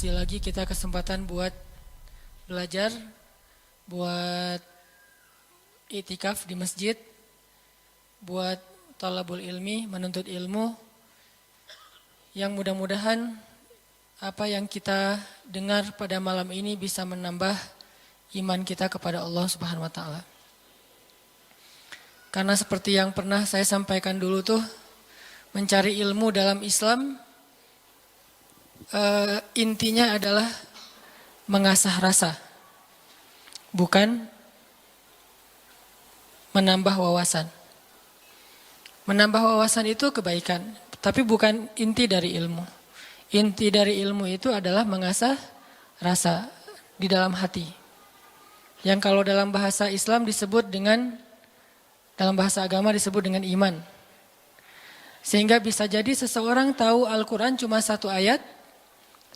Masih lagi kita kesempatan buat belajar, buat itikaf di masjid, buat talabul ilmi, menuntut ilmu, yang mudah-mudahan apa yang kita dengar pada malam ini bisa menambah iman kita kepada Allah Subhanahu wa taala. Karena seperti yang pernah saya sampaikan dulu tuh, mencari ilmu dalam Islam intinya adalah mengasah rasa, bukan menambah wawasan. Menambah wawasan itu kebaikan, tapi bukan inti dari ilmu. Inti dari ilmu itu adalah mengasah rasa di dalam hati. Yang kalau dalam bahasa Islam disebut dengan, dalam bahasa agama disebut dengan iman. Sehingga bisa jadi seseorang tahu Al-Quran cuma satu ayat,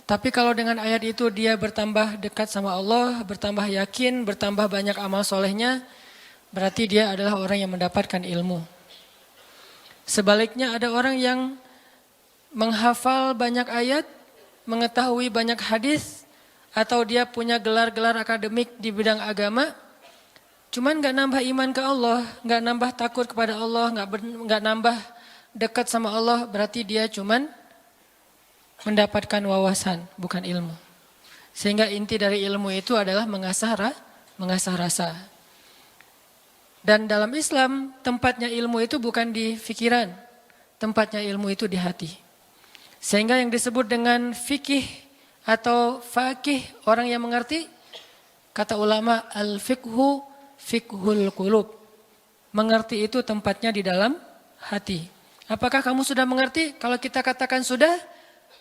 tapi kalau dengan ayat itu dia bertambah dekat sama Allah, bertambah yakin, bertambah banyak amal solehnya, berarti dia adalah orang yang mendapatkan ilmu. Sebaliknya ada orang yang menghafal banyak ayat, mengetahui banyak hadis, atau dia punya gelar-gelar akademik di bidang agama, cuman gak nambah iman ke Allah, gak nambah takut kepada Allah, gak nambah dekat sama Allah, berarti dia cuman mendapatkan wawasan, bukan ilmu. Sehingga inti dari ilmu itu adalah mengasah rasa. Dan dalam Islam, tempatnya ilmu itu bukan di pikiran, tempatnya ilmu itu di hati. Sehingga yang disebut dengan fikih atau faqih, orang yang mengerti, kata ulama, al-fiqhu fiqhul qulub. Mengerti itu tempatnya di dalam hati. Apakah kamu sudah mengerti? Kalau kita katakan sudah,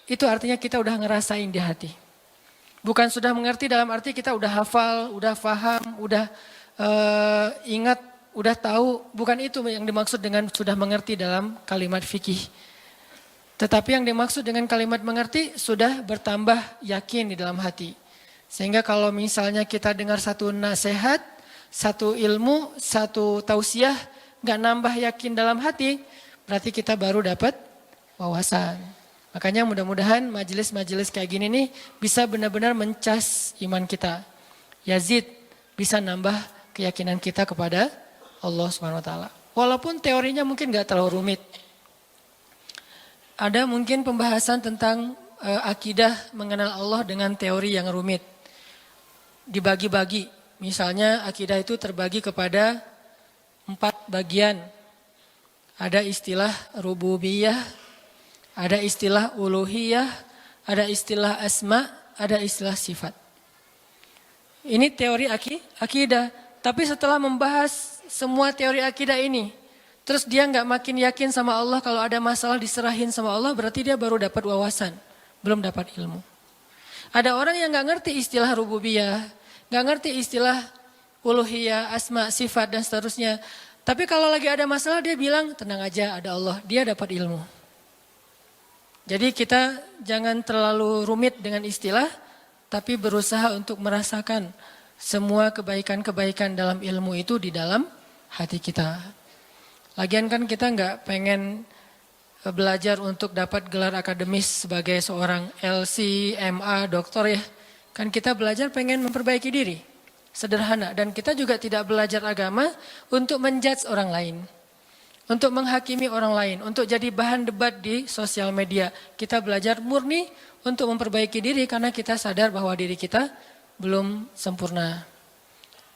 itu artinya kita udah ngerasain di hati. Bukan sudah mengerti dalam arti kita udah hafal, udah faham, udah ingat, udah tahu. Bukan itu yang dimaksud dengan sudah mengerti dalam kalimat fikih. Tetapi yang dimaksud dengan kalimat mengerti sudah bertambah yakin di dalam hati. Sehingga kalau misalnya kita dengar satu nasihat, satu ilmu, satu tausiah, gak nambah yakin dalam hati, berarti kita baru dapat wawasan. Makanya mudah-mudahan majelis-majelis kayak gini nih bisa benar-benar mencas iman kita. Yazid bisa nambah keyakinan kita kepada Allah Subhanahu wa taala. Walaupun teorinya mungkin gak terlalu rumit. Ada mungkin pembahasan tentang akidah mengenal Allah dengan teori yang rumit. Dibagi-bagi. Misalnya akidah itu terbagi kepada 4 bagian. Ada istilah rububiyah, ada istilah uluhiyah, ada istilah asma, ada istilah sifat. Ini teori akidah. Tapi setelah membahas semua teori akidah ini, terus dia nggak makin yakin sama Allah, kalau ada masalah diserahin sama Allah, berarti dia baru dapat wawasan, belum dapat ilmu. Ada orang yang nggak ngerti istilah rububiyah, nggak ngerti istilah uluhiyah, asma, sifat dan seterusnya. Tapi kalau lagi ada masalah dia bilang tenang aja ada Allah, dia dapat ilmu. Jadi kita jangan terlalu rumit dengan istilah, tapi berusaha untuk merasakan semua kebaikan-kebaikan dalam ilmu itu di dalam hati kita. Lagian kan kita nggak pengen belajar untuk dapat gelar akademis sebagai seorang LC, MA, doktor ya. Kan kita belajar pengen memperbaiki diri. Sederhana, dan kita juga tidak belajar agama untuk menjudge orang lain, untuk menghakimi orang lain, untuk jadi bahan debat di sosial media. Kita belajar murni untuk memperbaiki diri karena kita sadar bahwa diri kita belum sempurna.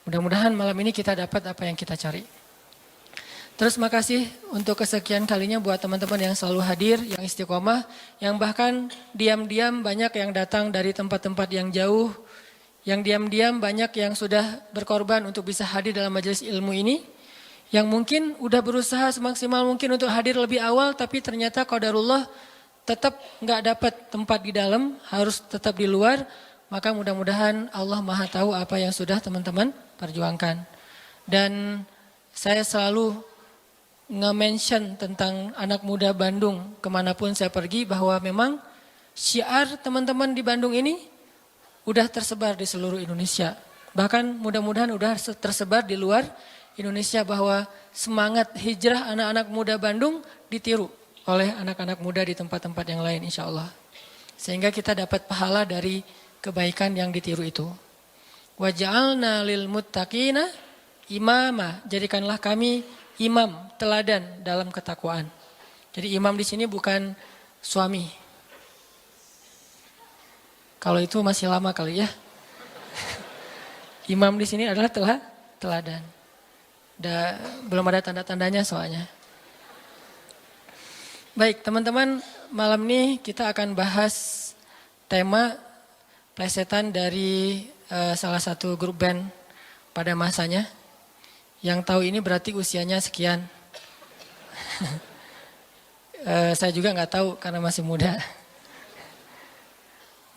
Mudah-mudahan malam ini kita dapat apa yang kita cari. Terus makasih untuk kesekian kalinya buat teman-teman yang selalu hadir, yang istiqomah, yang bahkan diam-diam banyak yang datang dari tempat-tempat yang jauh, yang diam-diam banyak yang sudah berkorban untuk bisa hadir dalam majelis ilmu ini, yang mungkin udah berusaha semaksimal mungkin untuk hadir lebih awal, tapi ternyata qadarullah tetap nggak dapat tempat di dalam, harus tetap di luar. Maka mudah-mudahan Allah Maha tahu apa yang sudah teman-teman perjuangkan. Dan saya selalu nge-mention tentang anak muda Bandung kemanapun saya pergi, bahwa memang syiar teman-teman di Bandung ini udah tersebar di seluruh Indonesia. Bahkan mudah-mudahan udah tersebar di luar Indonesia, bahwa semangat hijrah anak-anak muda Bandung ditiru oleh anak-anak muda di tempat-tempat yang lain insya Allah. Sehingga kita dapat pahala dari kebaikan yang ditiru itu. Wa ja'alna lil muttaqina imama. Jadikanlah kami imam, teladan dalam ketakwaan. Jadi imam di sini bukan suami. Kalau itu masih lama kali ya. Imam di sini adalah teladan. Belum ada tanda-tandanya soalnya. Baik, teman-teman, malam ini kita akan bahas tema plesetan dari salah satu grup band pada masanya. Yang tahu ini berarti usianya sekian. Saya juga nggak tahu karena masih muda.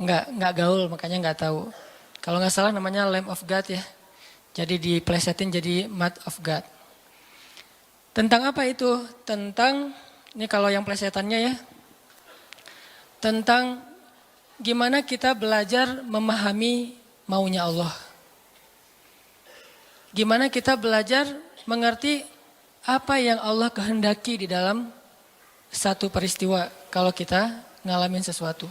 Nggak gaul, makanya nggak tahu. Kalau nggak salah namanya Lamb of God ya. Jadi diplesetin jadi Mud of God. Tentang apa itu? Tentang, ini kalau yang plesetannya ya. Tentang gimana kita belajar memahami maunya Allah. Gimana kita belajar mengerti apa yang Allah kehendaki di dalam satu peristiwa kalau kita ngalamin sesuatu.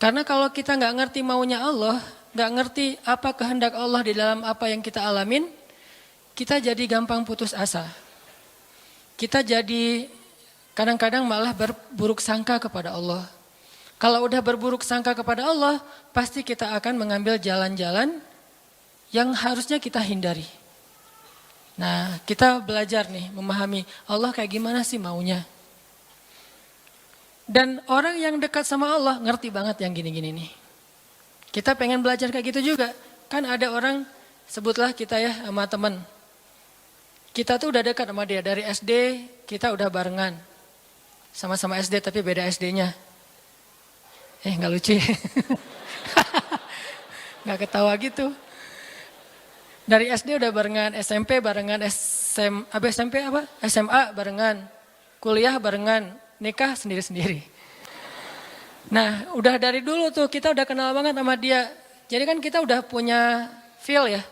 Karena kalau kita nggak ngerti maunya Allah, nggak ngerti apa kehendak Allah di dalam apa yang kita alamin, kita jadi gampang putus asa. Kita jadi kadang-kadang malah berburuk sangka kepada Allah. Kalau udah berburuk sangka kepada Allah, pasti kita akan mengambil jalan-jalan yang harusnya kita hindari. Nah, kita belajar nih memahami Allah kayak gimana sih maunya. Dan orang yang dekat sama Allah ngerti banget yang gini-gini nih. Kita pengen belajar kayak gitu juga. Kan ada orang, sebutlah kita ya sama teman. Kita tuh udah dekat sama dia. Dari SD kita udah barengan. Sama-sama SD tapi beda SD-nya. Gak lucu ya? Gak ketawa gitu. Dari SD udah barengan, SMP barengan, SMP apa? SMA barengan, kuliah barengan, nikah sendiri-sendiri. Nah, udah dari dulu tuh kita udah kenal banget sama dia. Jadi kan kita udah punya feel ya.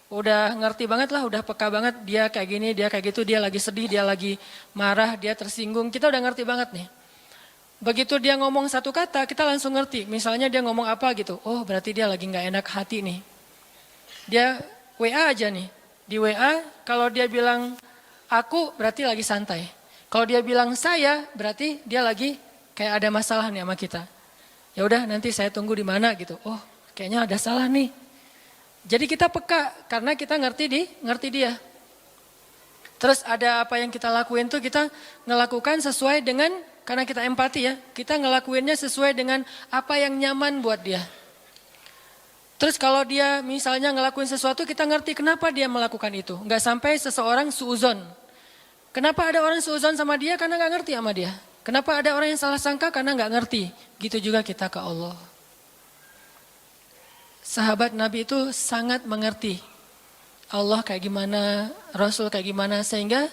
Udah ngerti banget lah, udah peka banget dia kayak gini, dia kayak gitu, dia lagi sedih, dia lagi marah, dia tersinggung. Kita udah ngerti banget nih. Begitu dia ngomong satu kata, kita langsung ngerti. Misalnya dia ngomong apa gitu. Oh, berarti dia lagi gak enak hati nih. Dia WA aja nih. Di WA kalau dia bilang aku berarti lagi santai. Kalau dia bilang saya berarti dia lagi kayak ada masalah nih sama kita. Ya udah nanti saya tunggu di mana gitu. Oh, kayaknya ada salah nih. Jadi kita peka karena kita ngerti dia. Terus ada apa yang kita lakuin tuh kita ngelakukan sesuai dengan, karena kita empati ya. Kita ngelakuinnya sesuai dengan apa yang nyaman buat dia. Terus kalau dia misalnya ngelakuin sesuatu, kita ngerti kenapa dia melakukan itu. Nggak sampai seseorang suuzon. Kenapa ada orang suuzon sama dia? Karena nggak ngerti sama dia. Kenapa ada orang yang salah sangka? Karena nggak ngerti. Gitu juga kita ke Allah. Sahabat Nabi itu sangat mengerti Allah kayak gimana, Rasul kayak gimana. Sehingga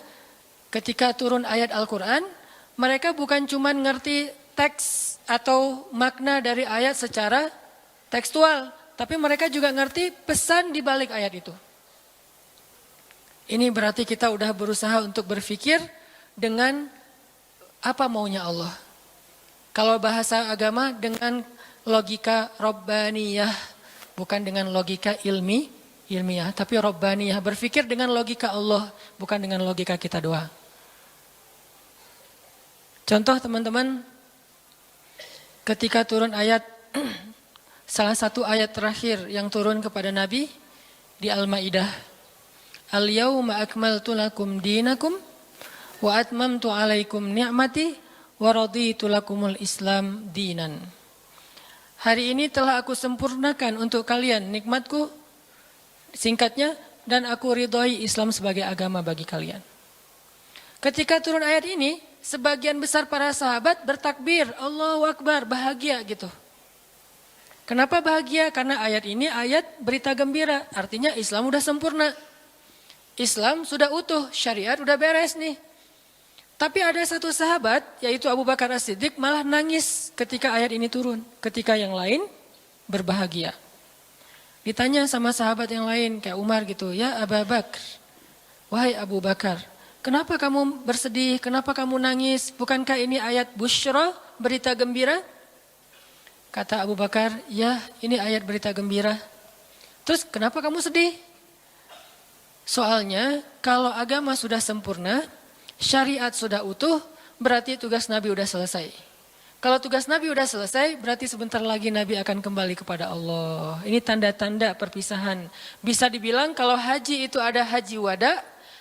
ketika turun ayat Al-Quran, mereka bukan cuma ngerti teks atau makna dari ayat secara tekstual. Tapi mereka juga ngerti pesan di balik ayat itu. Ini berarti kita udah berusaha untuk berpikir dengan apa maunya Allah. Kalau bahasa agama dengan logika Rabbaniyah. Bukan dengan logika ilmiah. Tapi Rabbaniyah. Berpikir dengan logika Allah. Bukan dengan logika kita doang. Contoh teman-teman. Ketika turun ayat salah satu ayat terakhir yang turun kepada Nabi di Al-Maidah. Al-yawma akmaltu lakum dinakum wa atmamtu alaikum ni'mati wa raditu lakumul Islam dinan. Hari ini telah aku sempurnakan untuk kalian nikmatku, singkatnya, dan aku ridhoi Islam sebagai agama bagi kalian. Ketika turun ayat ini, sebagian besar para sahabat bertakbir, Allahu Akbar, bahagia gitu. Kenapa bahagia? Karena ayat ini ayat berita gembira. Artinya Islam udah sempurna. Islam sudah utuh, syariat udah beres nih. Tapi ada satu sahabat, yaitu Abu Bakar As-Siddiq, malah nangis ketika ayat ini turun. Ketika yang lain berbahagia. Ditanya sama sahabat yang lain, kayak Umar gitu, ya Abu Bakar, wahai Abu Bakar, kenapa kamu bersedih, kenapa kamu nangis? Bukankah ini ayat busyra, berita gembira? Kata Abu Bakar, ya ini ayat berita gembira. Terus kenapa kamu sedih? Soalnya kalau agama sudah sempurna, syariat sudah utuh, berarti tugas Nabi udah selesai. Kalau tugas Nabi udah selesai, berarti sebentar lagi Nabi akan kembali kepada Allah. Ini tanda-tanda perpisahan. Bisa dibilang kalau haji itu ada haji wada,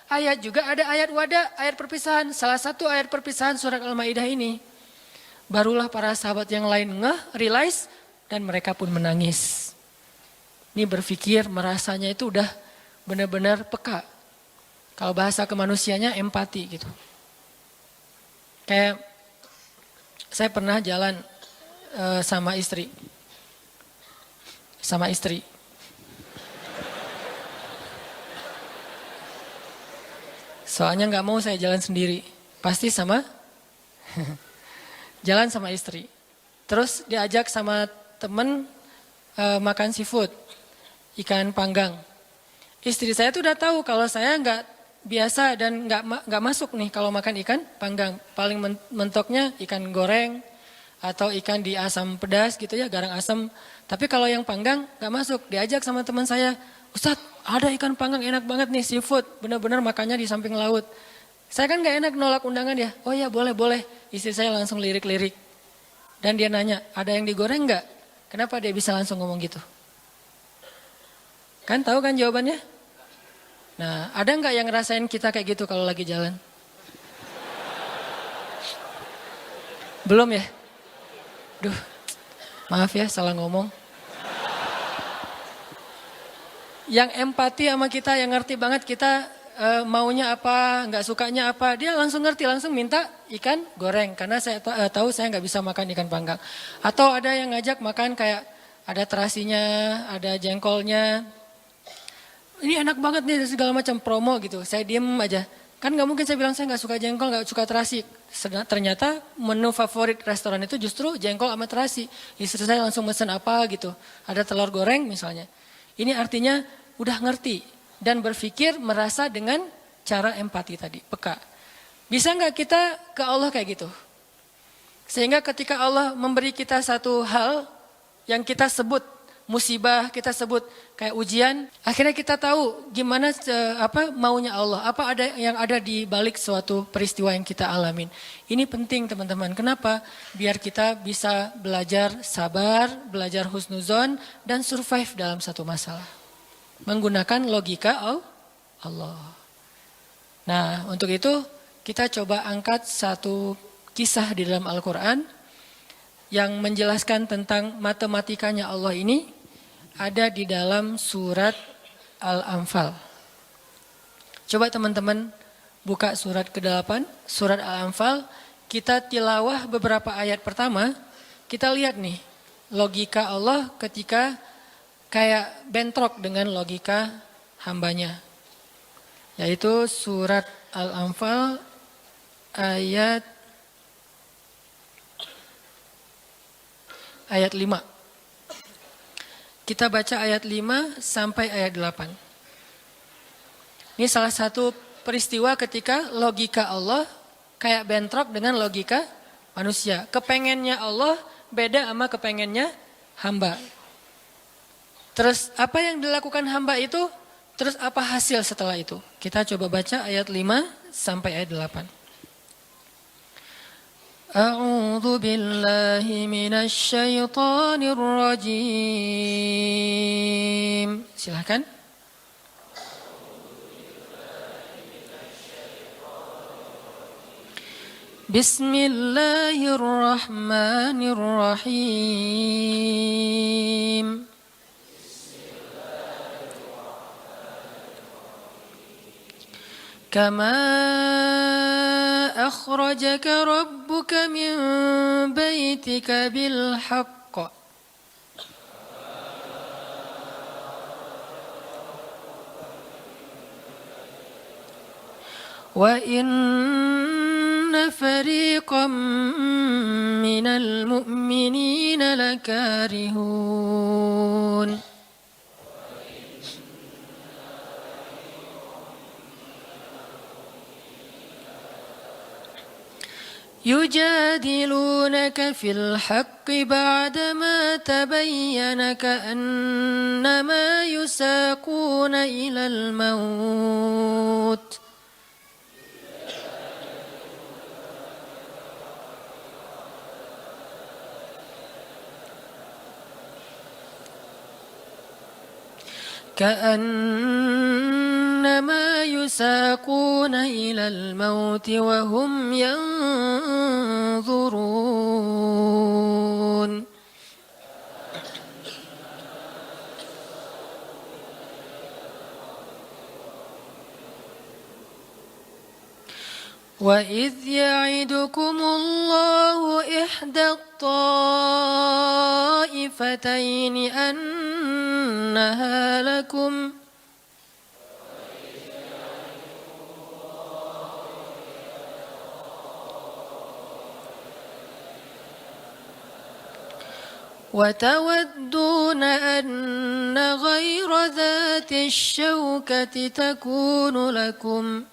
ayat juga ada ayat wada, ayat perpisahan. Salah satu ayat perpisahan surat Al-Maidah ini. Barulah para sahabat yang lain realize dan mereka pun menangis. Ini berpikir merasanya itu udah benar-benar peka. Kalau bahasa kemanusianya empati gitu. Kayak saya pernah jalan sama istri. Soalnya nggak mau saya jalan sendiri. Pasti jalan sama istri. Terus diajak sama temen makan seafood. Ikan panggang. Istri saya tuh udah tahu kalau saya nggak biasa dan nggak masuk nih kalau makan ikan panggang. Paling mentoknya ikan goreng atau ikan di asam pedas gitu ya, garang asam. Tapi kalau yang panggang nggak masuk. Diajak sama teman saya, Ustadz ada ikan panggang enak banget nih seafood. Benar-benar makannya di samping laut. Saya kan nggak enak nolak undangan ya. Oh ya boleh. Istri saya langsung lirik-lirik. Dan dia nanya, ada yang digoreng nggak? Kenapa dia bisa langsung ngomong gitu? Kan tahu kan jawabannya? Nah, ada nggak yang ngerasain kita kayak gitu kalau lagi jalan? Belum ya? Duh, maaf ya salah ngomong. Yang empati sama kita, yang ngerti banget kita maunya apa, nggak sukanya apa, dia langsung ngerti, langsung minta ikan goreng. Karena saya tahu saya nggak bisa makan ikan panggang. Atau ada yang ngajak makan kayak ada terasinya, ada jengkolnya. Ini enak banget nih segala macam promo gitu. Saya diem aja. Kan nggak mungkin saya bilang saya nggak suka jengkol, nggak suka terasi. Ternyata menu favorit restoran itu justru jengkol sama terasi. Istri saya langsung mesen apa gitu. Ada telur goreng misalnya. Ini artinya udah ngerti dan berpikir merasa dengan cara empati tadi, peka. Bisa nggak kita ke Allah kayak gitu? Sehingga ketika Allah memberi kita satu hal yang kita sebut musibah, kita sebut kayak ujian, akhirnya kita tahu gimana maunya Allah, apa ada yang ada di balik suatu peristiwa yang kita alamin. Ini penting teman-teman. Kenapa? Biar kita bisa belajar sabar, belajar husnuzon dan survive dalam satu masalah. Menggunakan logika Allah. Nah, untuk itu kita coba angkat satu kisah di dalam Al-Qur'an yang menjelaskan tentang matematikanya Allah ini. Ada di dalam surat Al-Anfal. Coba teman-teman buka surat ke-8, surat Al-Anfal. Kita tilawah beberapa ayat pertama. Kita lihat nih logika Allah ketika kayak bentrok dengan logika hambanya. Yaitu surat Al-Anfal ayat 5. Kita baca ayat 5 sampai ayat 8. Ini salah satu peristiwa ketika logika Allah kayak bentrok dengan logika manusia. Kepengennya Allah beda sama kepengennya hamba. Terus apa yang dilakukan hamba itu, terus apa hasil setelah itu? Kita coba baca ayat 5 sampai ayat 8. A'udzu billahi minasy syaithanir rajim. Silakan. Bismillahirrahmanirrahim. Kama akhrajaka rabbuka min baitika bil haqq wa inna fariqam minal mu'minina lakarihun. يجادلونك في الحق بعدما تبين كأنما يساقون إلى الموت كأنما يساقون إلى الموت وهم ينظرون وإذ يعدكم الله إحدى الطائفتين أنها لكم وتودون أن غير ذات الشوكة تكون لكم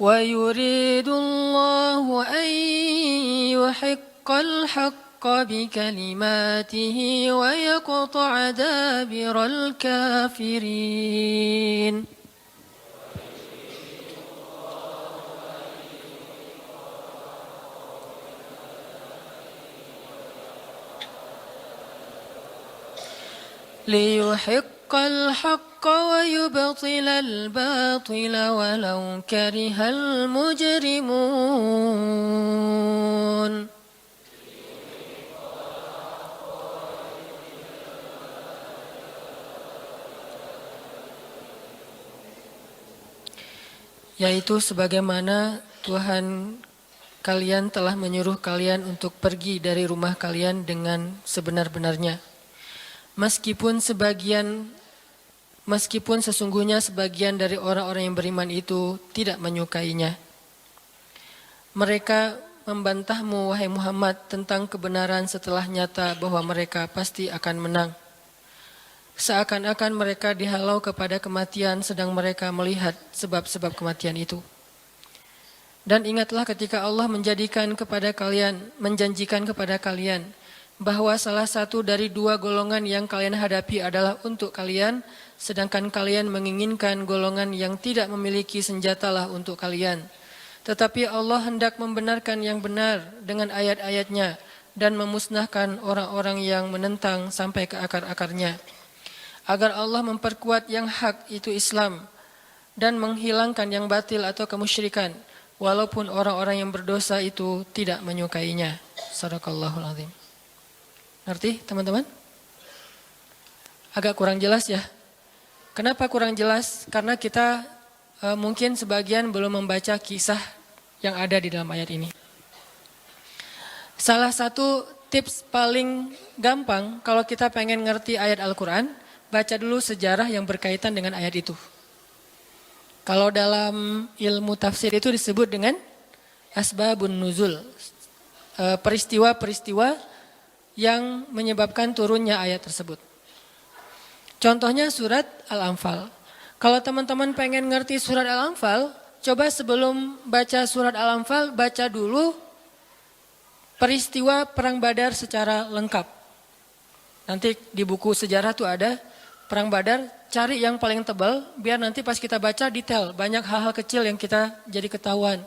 ويريد الله أن يحق الحق بكلماته ويقطع دابر الكافرين ليحق الحق ويبطل الباطل ولو كره المجرمون yaitu sebagaimana Tuhan kalian telah menyuruh kalian untuk pergi dari rumah kalian dengan sebenar-benarnya. Meskipun sesungguhnya sebagian dari orang-orang yang beriman itu tidak menyukainya. Mereka membantahmu wahai Muhammad tentang kebenaran setelah nyata bahwa mereka pasti akan menang. Seakan-akan mereka dihalau kepada kematian sedang mereka melihat sebab-sebab kematian itu. Dan ingatlah ketika Allah menjanjikan kepada kalian bahwa salah satu dari dua golongan yang kalian hadapi adalah untuk kalian, sedangkan kalian menginginkan golongan yang tidak memiliki senjatalah untuk kalian. Tetapi Allah hendak membenarkan yang benar dengan ayat-ayatnya dan memusnahkan orang-orang yang menentang sampai ke akar-akarnya. Agar Allah memperkuat yang hak itu Islam dan menghilangkan yang batil atau kemusyrikan, walaupun orang-orang yang berdosa itu tidak menyukainya. Shadaqallahul azim. Ngerti teman-teman? Agak kurang jelas ya. Kenapa kurang jelas? Karena kita mungkin sebagian belum membaca kisah yang ada di dalam ayat ini. Salah satu tips paling gampang kalau kita pengen ngerti ayat Al-Quran, baca dulu sejarah yang berkaitan dengan ayat itu. Kalau dalam ilmu tafsir itu disebut dengan asbabun nuzul. Peristiwa-peristiwa yang menyebabkan turunnya ayat tersebut. Contohnya surat Al-Anfal. Kalau teman-teman pengen ngerti surat Al-Anfal, coba sebelum baca surat Al-Anfal, baca dulu peristiwa Perang Badar secara lengkap. Nanti di buku sejarah tuh ada Perang Badar, cari yang paling tebal, biar nanti pas kita baca detail, banyak hal-hal kecil yang kita jadi ketahuan.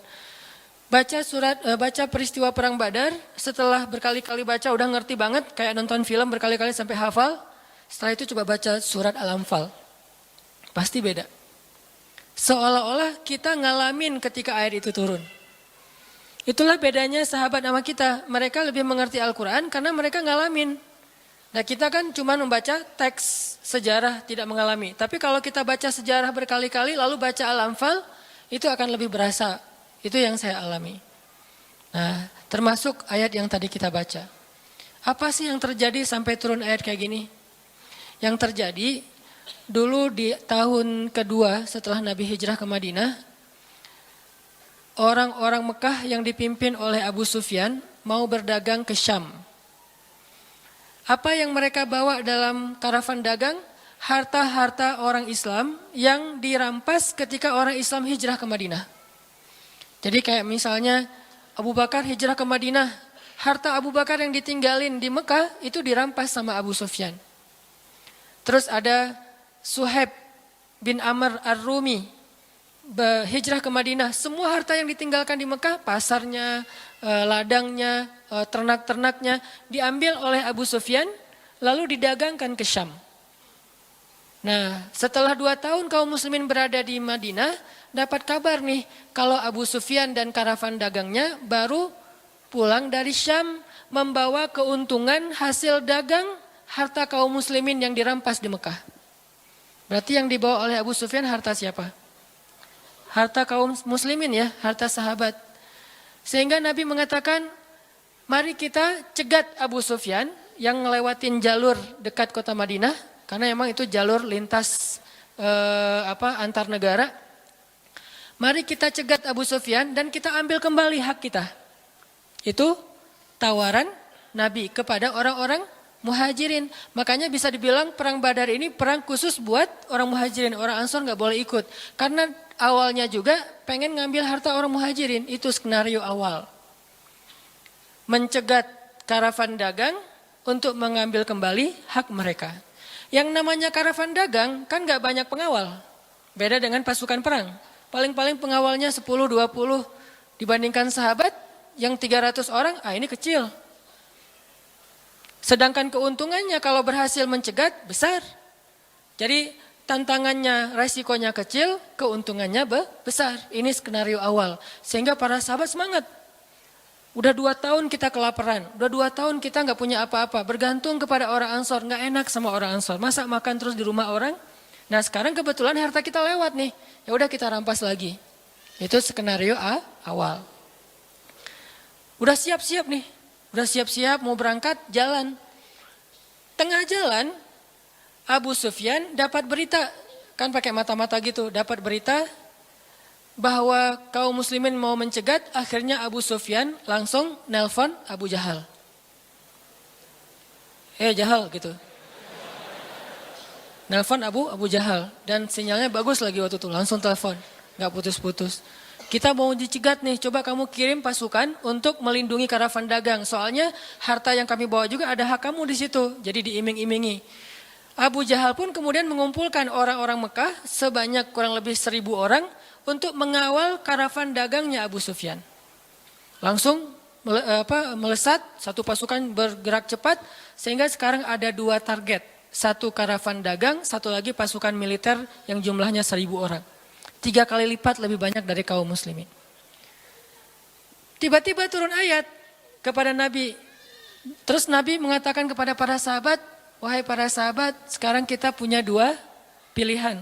Baca peristiwa Perang Badar, setelah berkali-kali baca udah ngerti banget, kayak nonton film berkali-kali sampai hafal. Setelah itu coba baca surat Al-Anfal. Pasti beda. Seolah-olah kita ngalamin ketika ayat itu turun. Itulah bedanya sahabat sama kita. Mereka lebih mengerti Al-Quran karena mereka ngalamin. Nah kita kan cuma membaca teks sejarah, tidak mengalami. Tapi kalau kita baca sejarah berkali-kali lalu baca Al-Anfal, itu akan lebih berasa. Itu yang saya alami. Nah, termasuk ayat yang tadi kita baca. Apa sih yang terjadi sampai turun ayat kayak gini? Yang terjadi dulu di tahun kedua setelah Nabi hijrah ke Madinah, orang-orang Mekah yang dipimpin oleh Abu Sufyan mau berdagang ke Syam. Apa yang mereka bawa dalam karavan dagang? harta-harta orang Islam yang dirampas ketika orang Islam hijrah ke Madinah. Jadi kayak misalnya Abu Bakar hijrah ke Madinah, harta Abu Bakar yang ditinggalin di Mekah itu dirampas sama Abu Sufyan. Terus ada Suhaib bin Amr Ar-Rumi hijrah ke Madinah. Semua harta yang ditinggalkan di Mekah, pasarnya, ladangnya, ternak-ternaknya diambil oleh Abu Sufyan lalu didagangkan ke Syam. Nah, setelah 2 tahun kaum muslimin berada di Madinah, dapat kabar nih kalau Abu Sufyan dan karavan dagangnya baru pulang dari Syam membawa keuntungan hasil dagang harta kaum muslimin yang dirampas di Mekah. Berarti yang dibawa oleh Abu Sufyan harta siapa? Harta kaum muslimin ya, harta sahabat. Sehingga Nabi mengatakan, mari kita cegat Abu Sufyan yang ngelewatin jalur dekat kota Madinah, karena memang itu jalur lintas antar negara. Mari kita cegat Abu Sufyan dan kita ambil kembali hak kita. Itu tawaran Nabi kepada orang-orang Muhajirin. Makanya bisa dibilang perang Badar ini perang khusus buat orang Muhajirin. Orang Ansor nggak boleh ikut. Karena awalnya juga pengen ngambil harta orang Muhajirin. Itu skenario awal. Mencegat karavan dagang untuk mengambil kembali hak mereka. Yang namanya karavan dagang kan nggak banyak pengawal. Beda dengan pasukan perang. Paling-paling pengawalnya 10-20 dibandingkan sahabat yang 300 orang, ini kecil. Sedangkan keuntungannya kalau berhasil mencegat besar. Jadi tantangannya, resikonya kecil, keuntungannya besar. Ini skenario awal. Sehingga para sahabat semangat. Udah 2 tahun kita kelaparan, udah 2 tahun kita nggak punya apa-apa, bergantung kepada orang Ansor, nggak enak sama orang Ansor. Masa makan terus di rumah orang? Nah sekarang kebetulan harta kita lewat nih, ya udah kita rampas lagi. Itu skenario awal. Udah siap-siap nih, udah siap-siap mau berangkat jalan. Tengah jalan Abu Sufyan dapat berita, kan pakai mata-mata gitu, dapat berita bahwa kaum muslimin mau mencegat, akhirnya Abu Sufyan langsung nelpon Abu Jahal. Jahal gitu. Nelpon Abu Jahal dan sinyalnya bagus lagi waktu itu, langsung telepon, nggak putus-putus. Kita mau dicegat nih, coba kamu kirim pasukan untuk melindungi karavan dagang. Soalnya harta yang kami bawa juga ada hak kamu di situ, jadi diiming-imingi. Abu Jahal pun kemudian mengumpulkan orang-orang Mekah sebanyak kurang lebih 1.000 orang untuk mengawal karavan dagangnya Abu Sufyan. Langsung melesat, satu pasukan bergerak cepat sehingga sekarang ada 2 target. Satu karavan dagang, satu lagi pasukan militer yang jumlahnya 1.000 orang. 3 kali lipat lebih banyak dari kaum muslimin. Tiba-tiba turun ayat kepada Nabi. Terus Nabi mengatakan kepada para sahabat, wahai para sahabat, sekarang kita punya 2 pilihan.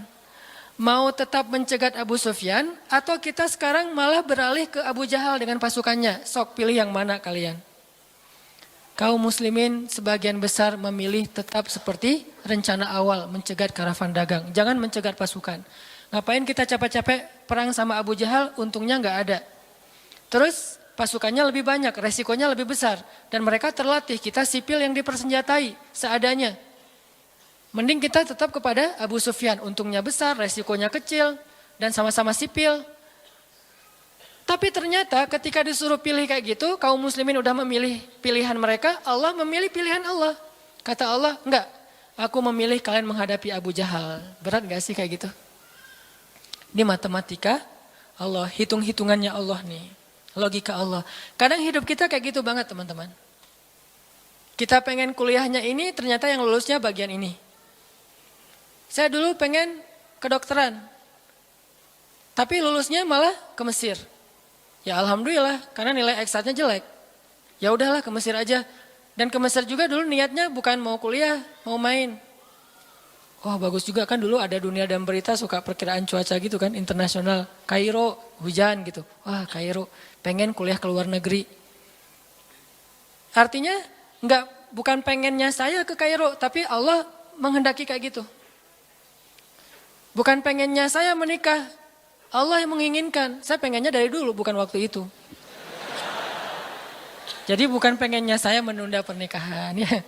Mau tetap mencegat Abu Sufyan atau kita sekarang malah beralih ke Abu Jahal dengan pasukannya. Sok pilih yang mana kalian. Kaum muslimin sebagian besar memilih tetap seperti rencana awal, mencegat karavan dagang. Jangan mencegat pasukan. Ngapain kita capek-capek perang sama Abu Jahal, untungnya nggak ada. Terus pasukannya lebih banyak, resikonya lebih besar. Dan mereka terlatih, kita sipil yang dipersenjatai seadanya. Mending kita tetap kepada Abu Sufyan, untungnya besar, resikonya kecil, dan sama-sama sipil. Tapi ternyata ketika disuruh pilih kayak gitu, kaum muslimin udah memilih pilihan mereka, Allah memilih pilihan Allah. Kata Allah, enggak, aku memilih kalian menghadapi Abu Jahal. Berat gak sih kayak gitu? Ini matematika Allah, hitung-hitungannya Allah nih. Logika Allah. Kadang hidup kita kayak gitu banget teman-teman. Kita pengen kuliahnya ini, ternyata yang lulusnya bagian ini. Saya dulu pengen kedokteran. Tapi lulusnya malah ke Mesir. Ya alhamdulillah, karena nilai eksatnya jelek. Ya udahlah ke Mesir aja. Dan ke Mesir juga dulu niatnya bukan mau kuliah, mau main. Wah bagus juga kan dulu ada Dunia dan Berita suka perkiraan cuaca gitu kan, internasional. Kairo, hujan gitu. Wah Kairo, pengen kuliah ke luar negeri. Artinya bukan pengennya saya ke Kairo, tapi Allah menghendaki kayak gitu. Bukan pengennya saya menikah, Allah yang menginginkan. Saya pengennya dari dulu, bukan waktu itu. Jadi bukan pengennya saya menunda pernikahan. Ya.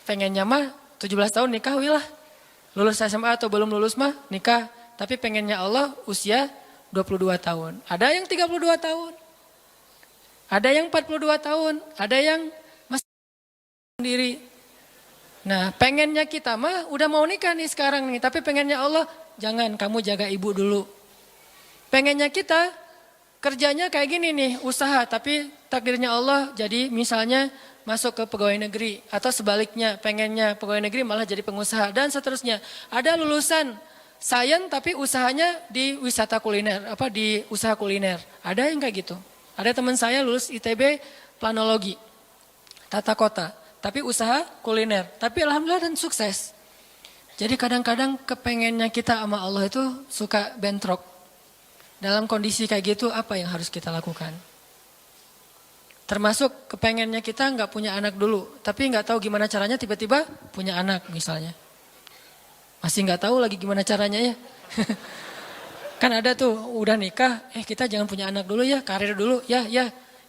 Pengennya mah 17 tahun nikah, wilah. Lulus SMA atau belum lulus mah nikah. Tapi pengennya Allah usia 22 tahun. Ada yang 32 tahun. Ada yang 42 tahun. Ada yang masih sendiri. Nah pengennya kita mah udah mau nikah nih sekarang nih. Tapi pengennya Allah jangan, kamu jaga ibu dulu. Pengennya kita kerjanya kayak gini nih, usaha. Tapi takdirnya Allah jadi misalnya masuk ke pegawai negeri. Atau sebaliknya pengennya pegawai negeri malah jadi pengusaha dan seterusnya. Ada lulusan sains tapi usahanya di wisata kuliner, di usaha kuliner. Ada yang kayak gitu. Ada teman saya lulus ITB planologi, tata kota. Tapi usaha kuliner. Tapi alhamdulillah dan sukses. Jadi kadang-kadang kepengennya kita sama Allah itu suka bentrok. Dalam kondisi kayak gitu apa yang harus kita lakukan? Termasuk kepengennya kita nggak punya anak dulu, tapi nggak tahu gimana caranya tiba-tiba punya anak misalnya. Masih nggak tahu lagi gimana caranya ya. Kan ada tuh udah nikah, kita jangan punya anak dulu ya, karir dulu ya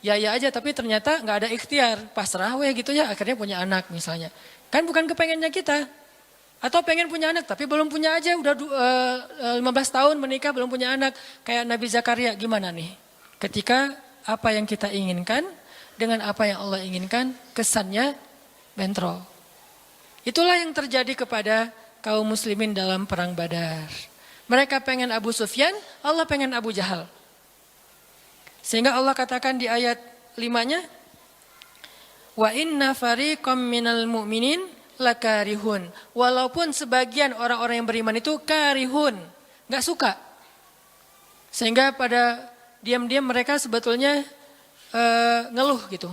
aja, tapi ternyata nggak ada ikhtiar, pasrah gitu ya, akhirnya punya anak misalnya. Kan bukan kepengennya kita. Atau pengen punya anak tapi belum punya aja, udah 15 tahun menikah belum punya anak. Kayak Nabi Zakaria gimana nih? Ketika apa yang kita inginkan dengan apa yang Allah inginkan kesannya bentrok. Itulah yang terjadi kepada kaum muslimin dalam perang Badar. Mereka pengen Abu Sufyan, Allah pengen Abu Jahal. Sehingga Allah katakan di ayat 5-nya, wa inna fariqam minal mu'minin lakarihun. Walaupun sebagian orang-orang yang beriman itu karihun, nggak suka. Sehingga pada diam-diam mereka sebetulnya ngeluh gitu.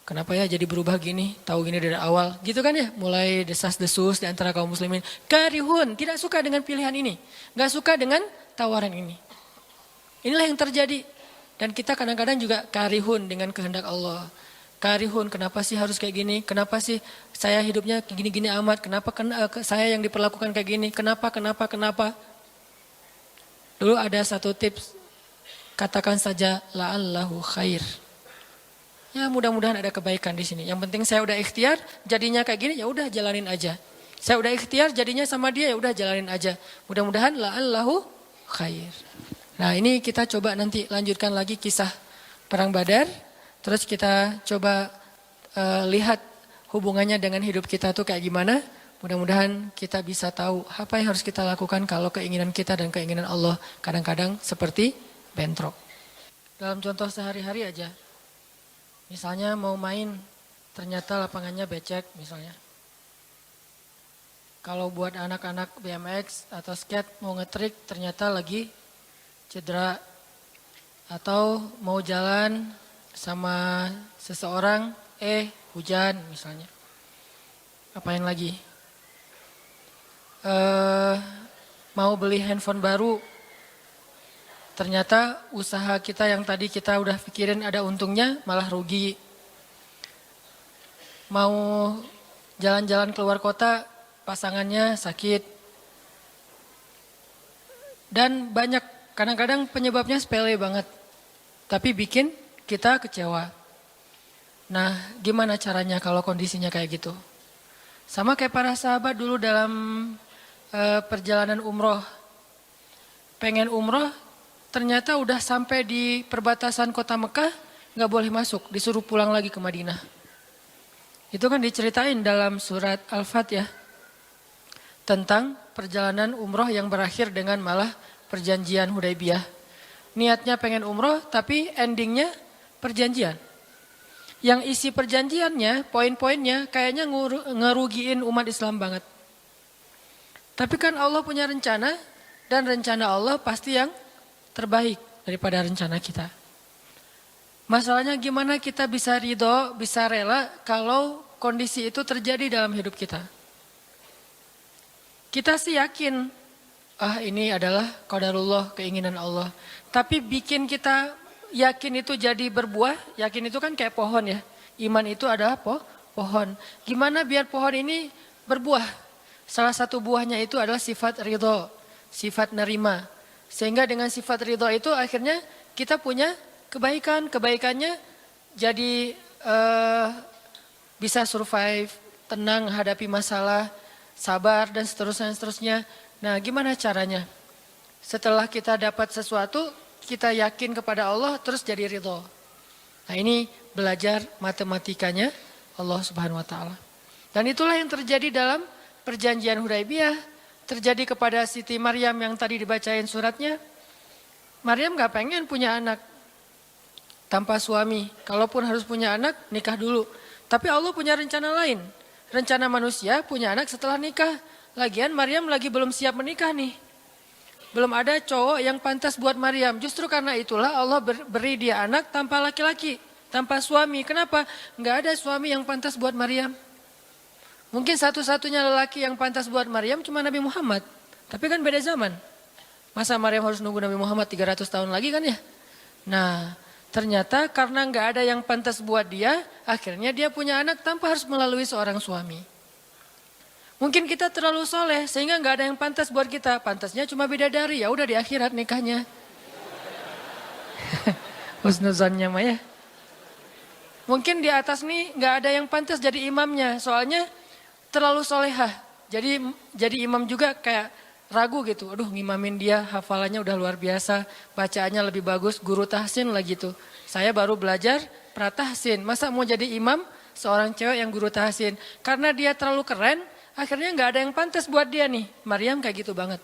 Kenapa ya jadi berubah gini, tahu gini dari awal, gitu kan ya. Mulai desas-desus di antara kaum muslimin. Karihun, tidak suka dengan pilihan ini. Nggak suka dengan tawaran ini. Inilah yang terjadi. Dan kita kadang-kadang juga karihun dengan kehendak Allah. Karihun, kenapa sih harus kayak gini? Kenapa sih saya hidupnya gini-gini amat? Kenapa saya yang diperlakukan kayak gini? Kenapa? Dulu ada satu tips, katakan saja la'allahu khair. Ya mudah-mudahan ada kebaikan di sini. Yang penting saya udah ikhtiar, jadinya kayak gini, ya udah jalanin aja. Saya udah ikhtiar, jadinya sama dia, ya udah jalanin aja. Mudah-mudahan la'allahu khair. Nah ini kita coba nanti lanjutkan lagi kisah perang Badar. Terus kita coba lihat hubungannya dengan hidup kita tuh kayak gimana. Mudah-mudahan kita bisa tahu apa yang harus kita lakukan kalau keinginan kita dan keinginan Allah kadang-kadang seperti bentrok. Dalam contoh sehari-hari aja. Misalnya mau main, ternyata lapangannya becek misalnya. Kalau buat anak-anak BMX atau skate mau ngetrik ternyata lagi cedera. Atau mau jalan sama seseorang, hujan misalnya. Apain lagi? Mau beli handphone baru, ternyata usaha kita yang tadi kita udah pikirin ada untungnya malah rugi. Mau jalan-jalan keluar kota, pasangannya sakit. Dan banyak, kadang-kadang penyebabnya sepele banget. Tapi bikin kita kecewa. Nah, gimana caranya kalau kondisinya kayak gitu? Sama kayak para sahabat dulu dalam perjalanan umroh. Pengen umroh, ternyata udah sampai di perbatasan kota Mekah, nggak boleh masuk, disuruh pulang lagi ke Madinah. Itu kan diceritain dalam surat Al-Fatihah tentang perjalanan umroh yang berakhir dengan malah perjanjian Hudaybiyah. Niatnya pengen umroh, tapi endingnya perjanjian. Yang isi perjanjiannya, poin-poinnya kayaknya ngerugiin umat Islam banget. Tapi kan Allah punya rencana, dan rencana Allah pasti yang terbaik daripada rencana kita. Masalahnya gimana kita bisa ridho, bisa rela kalau kondisi itu terjadi dalam hidup kita. Kita sih yakin, ini adalah qadarullah, keinginan Allah. Tapi bikin kita yakin itu jadi berbuah, yakin itu kan kayak pohon ya. Iman itu adalah pohon. Gimana biar pohon ini berbuah? Salah satu buahnya itu adalah sifat ridho, sifat nerima. Sehingga dengan sifat ridho itu akhirnya kita punya kebaikan. Kebaikannya jadi bisa survive, tenang menghadapi masalah. sabar dan seterusnya. Nah, gimana caranya? Setelah kita dapat sesuatu, kita yakin kepada Allah, terus jadi ridho. Nah, ini belajar matematikanya Allah Subhanahu wa taala. Dan itulah yang terjadi dalam perjanjian Hudaibiyah, terjadi kepada Siti Maryam yang tadi dibacain suratnya. Maryam gak pengen punya anak tanpa suami. Kalaupun harus punya anak, nikah dulu. Tapi Allah punya rencana lain. Rencana manusia punya anak setelah nikah. Lagian Maryam lagi belum siap menikah nih. Belum ada cowok yang pantas buat Maryam. Justru karena itulah Allah beri dia anak tanpa laki-laki, tanpa suami. Kenapa? Gak ada suami yang pantas buat Maryam. Mungkin satu-satunya lelaki yang pantas buat Maryam cuma Nabi Muhammad. Tapi kan beda zaman. Masa Maryam harus nunggu Nabi Muhammad 300 tahun lagi kan ya? Nah, ternyata karena gak ada yang pantas buat dia, akhirnya dia punya anak tanpa harus melalui seorang suami. Mungkin kita terlalu soleh sehingga gak ada yang pantas buat kita. Pantasnya cuma bidadari, ya udah di akhirat nikahnya. Husnuzannya mah ya. Mungkin di atas nih gak ada yang pantas jadi imamnya, soalnya terlalu solehah. Jadi imam juga kayak ragu gitu. Aduh, ngimamin dia, hafalannya udah luar biasa, bacaannya lebih bagus, guru tahsin lah gitu. Saya baru belajar pratahsin, masa mau jadi imam seorang cewek yang guru tahsin? Karena dia terlalu keren, akhirnya gak ada yang pantas buat dia nih. Maryam kayak gitu banget.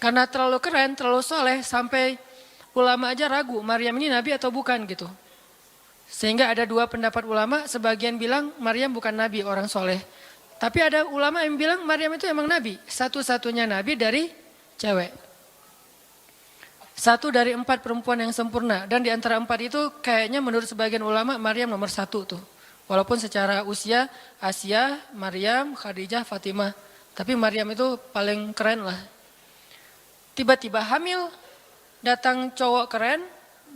Karena terlalu keren, terlalu soleh, sampai ulama aja ragu, Maryam ini nabi atau bukan gitu. Sehingga ada dua pendapat ulama, sebagian bilang Maryam bukan nabi, orang soleh. Tapi ada ulama yang bilang Maryam itu emang nabi, satu-satunya nabi dari cewek. Satu dari 4 perempuan yang sempurna. Dan di antara 4 itu kayaknya menurut sebagian ulama Maryam nomor 1 tuh. Walaupun secara usia Asia, Maryam, Khadijah, Fatimah. Tapi Maryam itu paling keren lah. Tiba-tiba hamil, datang cowok keren,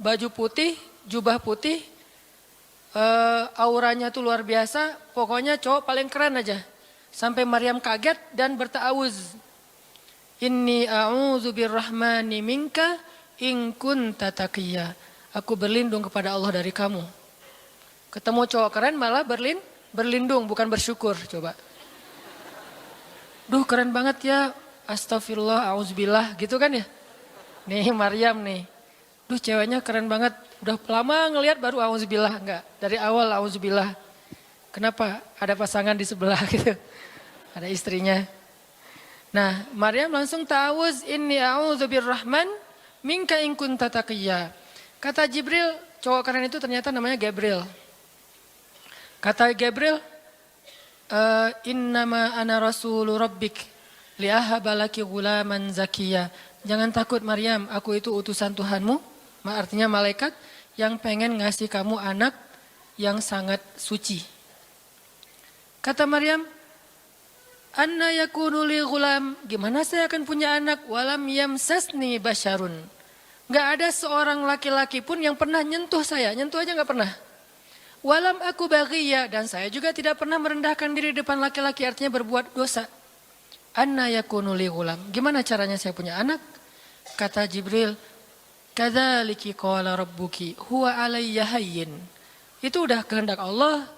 baju putih, jubah putih, auranya tuh luar biasa, pokoknya cowok paling keren aja. Sampai Maryam kaget dan berta'awuz. Inni a'udzu birrahmani minka in kunta taqiyya. Aku berlindung kepada Allah dari kamu. Ketemu cowok keren malah berlindung, bukan bersyukur. Coba. Duh, keren banget ya. Astagfirullah, auzubillah, gitu kan ya. Nih Maryam nih. Duh, ceweknya keren banget. Udah lama ngelihat baru auzubillah, enggak. Dari awal auzubillah. Kenapa? Ada pasangan di sebelah gitu. Ada istrinya. Nah, Maryam langsung ta'awuz, inni a'udzu birrahman minka in kunta taqiyya. Kata Jibril, cowok keren itu ternyata namanya Gabriel. Kata Gabriel, innama ana rasulu rabbik li'ahaba laki ghulaman zakiyya. Jangan takut Maryam, aku itu utusan Tuhanmu, artinya malaikat yang pengen ngasih kamu anak yang sangat suci. Kata Maryam, anna yakunu li ghulam, gimana saya akan punya anak, walam yamsasni basyarun. Gak ada seorang laki-laki pun yang pernah nyentuh saya, nyentuh aja gak pernah. Walam aku baghiyya, dan saya juga tidak pernah merendahkan diri depan laki-laki, artinya berbuat dosa. Anna yakunu li ghulam, gimana caranya saya punya anak? Kata Jibril, kadzaliki qala rabbuki huwa alayya hayyin. Itu udah kehendak Allah,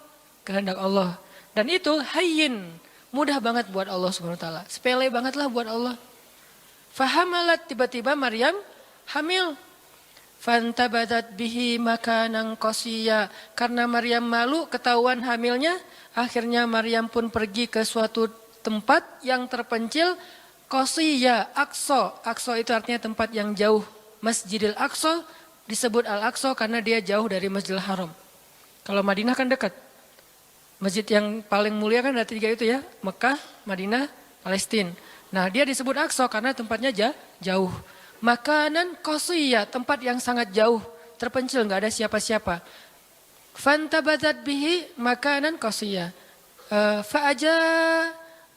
kehendak Allah. Dan itu hayyin, mudah banget buat Allah Subhanahu wa taala. Sepele banget lah buat Allah. Fahamalat, tiba-tiba Maryam hamil. Fantabadat bihi makanan qasiyya. Karena Maryam malu ketahuan hamilnya, akhirnya Maryam pun pergi ke suatu tempat yang terpencil, qasiyya, Aqsa. Aqsa itu artinya tempat yang jauh. Masjidil Aqsa disebut Al-Aqsa karena dia jauh dari Masjidil Haram. Kalau Madinah kan dekat. Masjid yang paling mulia kan ada 3 itu ya, Mekah, Madinah, Palestina. Nah, dia disebut Aqsa karena tempatnya jauh. Makanan qasiyya, tempat yang sangat jauh, terpencil, nggak ada siapa-siapa. Fantabadat bihi makanan qasiyya. Fa'aja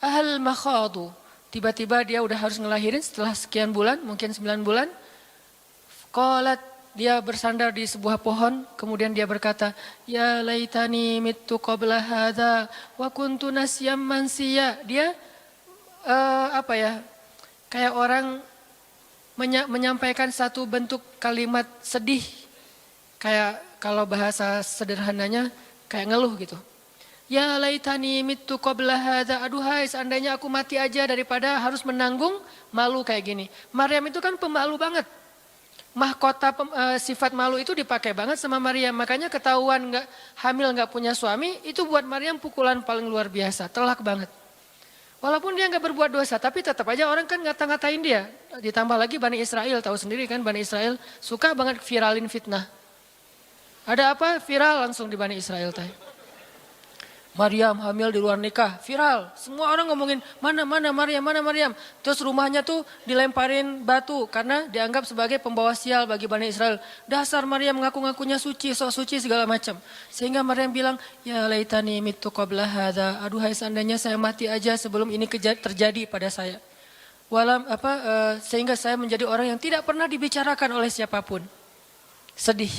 ahal makhadu. Tiba-tiba dia udah harus ngelahirin setelah sekian bulan, mungkin 9 bulan. Qalat, dia bersandar di sebuah pohon, kemudian dia berkata, ya laitani mittu qabla hadza wa kuntu nasyam mansiya. Dia kayak orang menyampaikan satu bentuk kalimat sedih. Kayak kalau bahasa sederhananya kayak ngeluh gitu. Ya laitani mittu qabla hadza. Aduhai seandainya aku mati aja daripada harus menanggung malu kayak gini. Maryam itu kan pemalu banget. Mahkota sifat malu itu dipakai banget sama Maryam. Makanya ketahuan hamil nggak punya suami itu buat Maryam pukulan paling luar biasa, telak banget. Walaupun dia nggak berbuat dosa, tapi tetap aja orang kan ngata-ngatain dia. Ditambah lagi Bani Israel, tahu sendiri kan Bani Israel suka banget viralin fitnah. Ada apa? Viral langsung di Bani Israel teh. Maryam hamil di luar nikah, viral. Semua orang ngomongin mana Maryam, mana Maryam. Terus rumahnya tuh dilemparin batu karena dianggap sebagai pembawa sial bagi Bani Israel. Dasar Maryam ngaku-ngakunya suci, sok suci segala macam. Sehingga Maryam bilang, ya laitani mittu qabla hadza. Aduhai seandainya saya mati aja sebelum ini terjadi pada saya. Sehingga saya menjadi orang yang tidak pernah dibicarakan oleh siapapun. Sedih.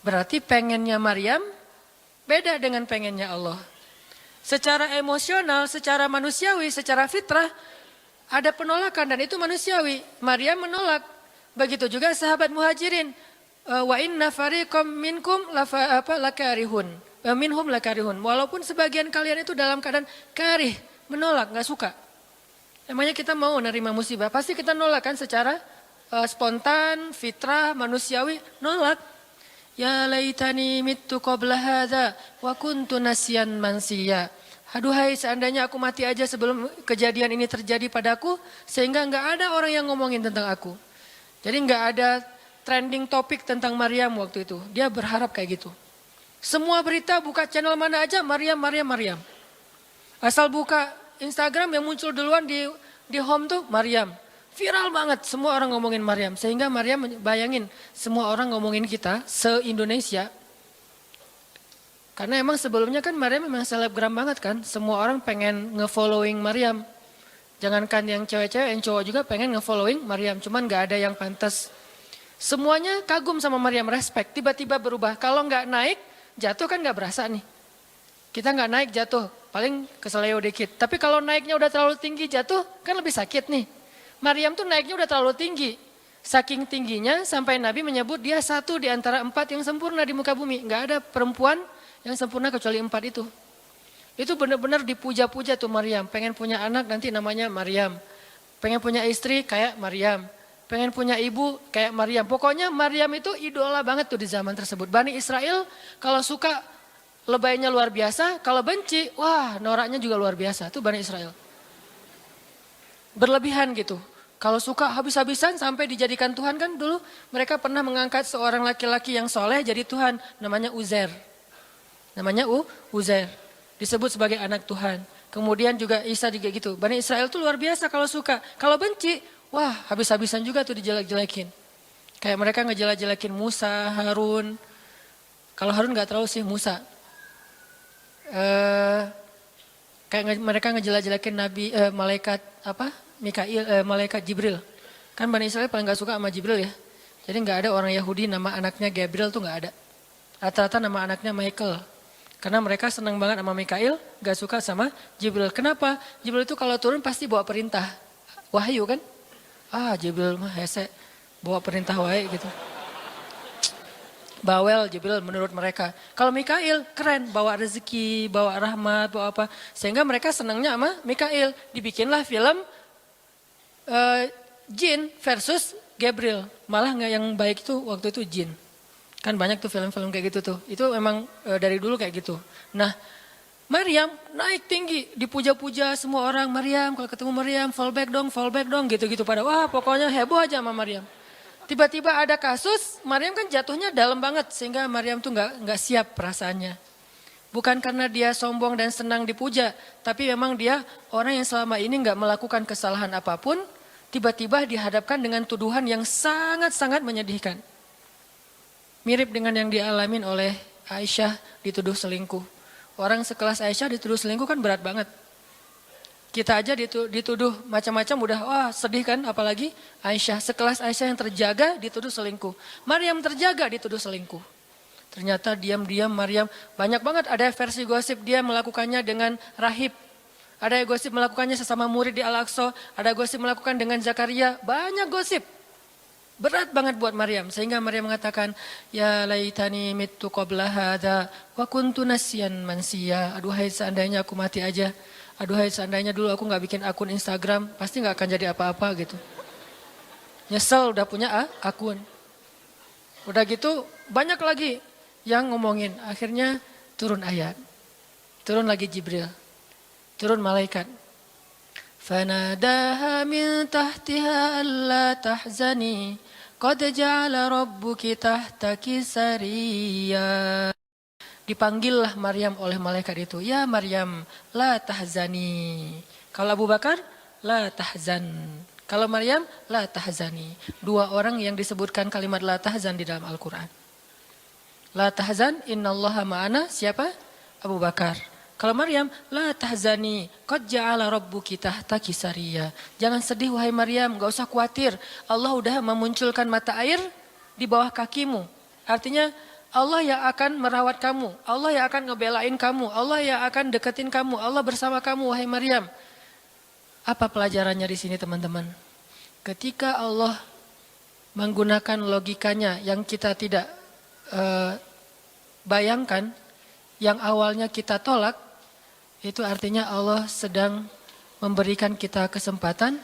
Berarti pengennya Maryam beda dengan pengennya Allah. Secara emosional, secara manusiawi, secara fitrah ada penolakan dan itu manusiawi. Maryam menolak. Begitu juga sahabat Muhajirin. Wa inna fariqam minkum lakarihun. Minhum lakarihun. Walaupun sebagian kalian itu dalam keadaan karih, menolak, nggak suka. Emangnya kita mau nerima musibah? Pasti kita nolak kan secara spontan, fitrah, manusiawi, nolak. Ya laitani mittu qabla hadza wa kuntu nasyan mansiya. Aduhai seandainya aku mati aja sebelum kejadian ini terjadi padaku sehingga enggak ada orang yang ngomongin tentang aku. Jadi enggak ada trending topik tentang Maryam waktu itu. Dia berharap kayak gitu. Semua berita buka channel mana aja Maryam. Asal buka Instagram yang muncul duluan di home tuh Maryam. Viral banget, semua orang ngomongin Maryam. Sehingga Maryam bayangin, semua orang ngomongin kita se-Indonesia. Karena emang sebelumnya kan Maryam memang selebgram banget kan. Semua orang pengen nge-following Maryam. Jangankan yang cewek-cewek, yang cowok juga pengen nge-following Maryam. Cuman gak ada yang pantas. Semuanya kagum sama Maryam, respect. Tiba-tiba berubah. Kalau gak naik, jatuh kan gak berasa nih. Kita gak naik, jatuh. Paling keseleo dikit. Tapi kalau naiknya udah terlalu tinggi, jatuh kan lebih sakit nih. Maryam tuh naiknya udah terlalu tinggi. Saking tingginya sampai Nabi menyebut dia satu di antara 4 yang sempurna di muka bumi. Gak ada perempuan yang sempurna kecuali 4 itu. Itu benar-benar dipuja-puja tuh Maryam. Pengen punya anak nanti namanya Maryam. Pengen punya istri kayak Maryam. Pengen punya ibu kayak Maryam. Pokoknya Maryam itu idola banget tuh di zaman tersebut. Bani Israel kalau suka lebaynya luar biasa. Kalau benci, wah noraknya juga luar biasa. Itu Bani Israel. Berlebihan gitu. Kalau suka habis-habisan sampai dijadikan Tuhan kan dulu mereka pernah mengangkat seorang laki-laki yang soleh jadi Tuhan. Namanya Uzair. Namanya Uzair. Disebut sebagai anak Tuhan. Kemudian juga Isa juga gitu. Bani Israel tuh luar biasa kalau suka. Kalau benci, wah habis-habisan juga tuh dijelek-jelekin. Kayak mereka ngejelek-jelekin Musa, Harun. Kalau Harun gak terlalu sih Musa. Kayak mereka ngejelek-jelekin Nabi, malaikat malaikat Jibril. Kan Bani Israel paling gak suka sama Jibril ya. Jadi gak ada orang Yahudi nama anaknya Gabriel tuh gak ada. Rata-rata nama anaknya Michael. Karena mereka senang banget sama Mikail, gak suka sama Jibril. Kenapa? Jibril itu kalau turun pasti bawa perintah. Wahyu kan? Jibril mah hese, bawa perintah wae gitu. Bawel Jibril menurut mereka. Kalau Mikail keren, bawa rezeki, bawa rahmat, bawa apa. Sehingga mereka senangnya sama Mikail. Dibikinlah film Jin versus Gabriel. Malah nggak yang baik itu waktu itu Jin. Kan banyak tuh film-film kayak gitu tuh. Itu memang dari dulu kayak gitu. Nah Maryam naik tinggi, dipuja-puja semua orang. Maryam, kalau ketemu Maryam, fall back dong gitu-gitu. Pada wah pokoknya heboh aja sama Maryam. Tiba-tiba ada kasus, Maryam kan jatuhnya dalam banget. Sehingga Maryam tuh nggak siap perasaannya. Bukan karena dia sombong dan senang dipuja. Tapi memang dia orang yang selama ini nggak melakukan kesalahan apapun. Tiba-tiba dihadapkan dengan tuduhan yang sangat-sangat menyedihkan. Mirip dengan yang dialamin oleh Aisyah dituduh selingkuh. Orang sekelas Aisyah dituduh selingkuh kan berat banget. Kita aja dituduh macam-macam udah sedih kan, apalagi Aisyah. Sekelas Aisyah yang terjaga dituduh selingkuh. Maryam terjaga dituduh selingkuh. Ternyata diam-diam Maryam banyak banget ada versi gosip dia melakukannya dengan rahib. Ada gosip melakukannya sesama murid di Al-Aqsa. Ada gosip melakukan dengan Zakaria. Banyak gosip. Berat banget buat Maryam. Sehingga Maryam mengatakan, ya laitani mittu qabla hadza wa kuntu nasyan mansiya. Aduhai seandainya aku mati aja. Aduhai seandainya dulu aku gak bikin akun Instagram. Pasti gak akan jadi apa-apa gitu. Nyesel udah punya akun. Udah gitu banyak lagi yang ngomongin. Akhirnya turun ayat. Turun lagi Jibril. Turun malaikat. Fanadaha min tahtiha alla tahzani qad ja'ala rabbuki tahtaki sariyya. Dipanggillah Maryam oleh malaikat itu. Ya Maryam, la tahzani. Kalau Abu Bakar, la tahzan. Kalau Maryam, la tahzani. Dua orang yang disebutkan kalimat la tahzan di dalam Al-Quran. La tahzan, innallaha ma'ana. Siapa? Abu Bakar. Kalau Maryam, la tahzani, qad ja'ala rabbuki tahtaki sariyya. Jangan sedih wahai Maryam, gak usah khawatir. Allah udah memunculkan mata air di bawah kakimu. Artinya Allah yang akan merawat kamu. Allah yang akan ngebelain kamu. Allah yang akan deketin kamu. Allah bersama kamu wahai Maryam. Apa pelajarannya di sini teman-teman? Ketika Allah menggunakan logikanya yang kita tidak bayangkan, yang awalnya kita tolak, itu artinya Allah sedang memberikan kita kesempatan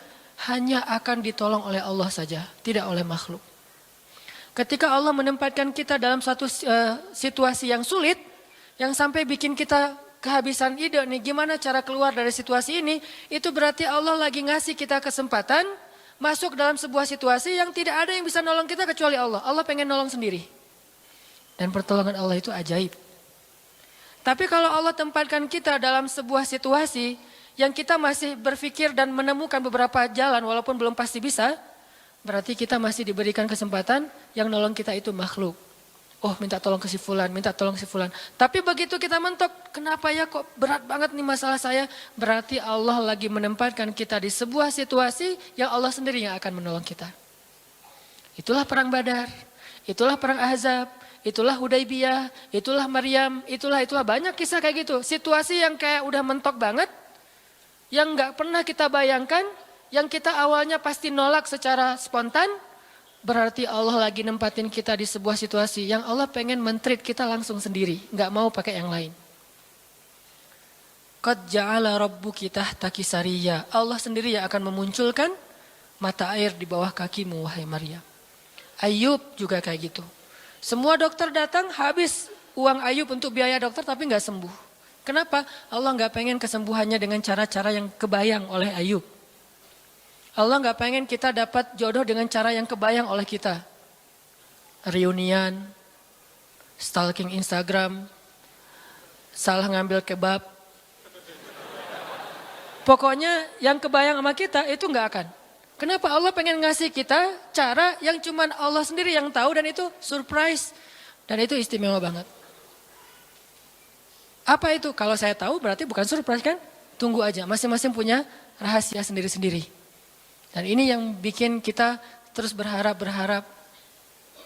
hanya akan ditolong oleh Allah saja, tidak oleh makhluk. Ketika Allah menempatkan kita dalam satu situasi yang sulit, yang sampai bikin kita kehabisan ide nih gimana cara keluar dari situasi ini, itu berarti Allah lagi ngasih kita kesempatan masuk dalam sebuah situasi yang tidak ada yang bisa nolong kita kecuali Allah. Allah pengen nolong sendiri. Dan pertolongan Allah itu ajaib. Tapi kalau Allah tempatkan kita dalam sebuah situasi yang kita masih berpikir dan menemukan beberapa jalan walaupun belum pasti bisa, berarti kita masih diberikan kesempatan yang nolong kita itu makhluk. Oh minta tolong ke si fulan, minta tolong si fulan. Tapi begitu kita mentok, kenapa ya kok berat banget nih masalah saya? Berarti Allah lagi menempatkan kita di sebuah situasi yang Allah sendiri yang akan menolong kita. Itulah perang Badar, itulah perang Ahzab. Itulah Hudaybiyah, itulah Maryam, itulah banyak kisah kayak gitu. Situasi yang kayak udah mentok banget, yang gak pernah kita bayangkan, yang kita awalnya pasti nolak secara spontan, berarti Allah lagi nempatin kita di sebuah situasi yang Allah pengen men-treat kita langsung sendiri, gak mau pakai yang lain. Qad ja'ala rabbuki tahtaki sariyya. Allah sendiri yang akan memunculkan mata air di bawah kakimu wahai Maryam. Ayub juga kayak gitu. Semua dokter datang habis uang Ayub untuk biaya dokter tapi gak sembuh. Kenapa? Allah gak pengen kesembuhannya dengan cara-cara yang kebayang oleh Ayub. Allah gak pengen kita dapat jodoh dengan cara yang kebayang oleh kita. Reunian, stalking Instagram, salah ngambil kebab. Pokoknya yang kebayang sama kita itu gak akan. Kenapa Allah pengen ngasih kita cara yang cuman Allah sendiri yang tahu dan itu surprise. Dan itu istimewa banget. Apa itu? Kalau saya tahu berarti bukan surprise kan? Tunggu aja, masing-masing punya rahasia sendiri-sendiri. Dan ini yang bikin kita terus berharap.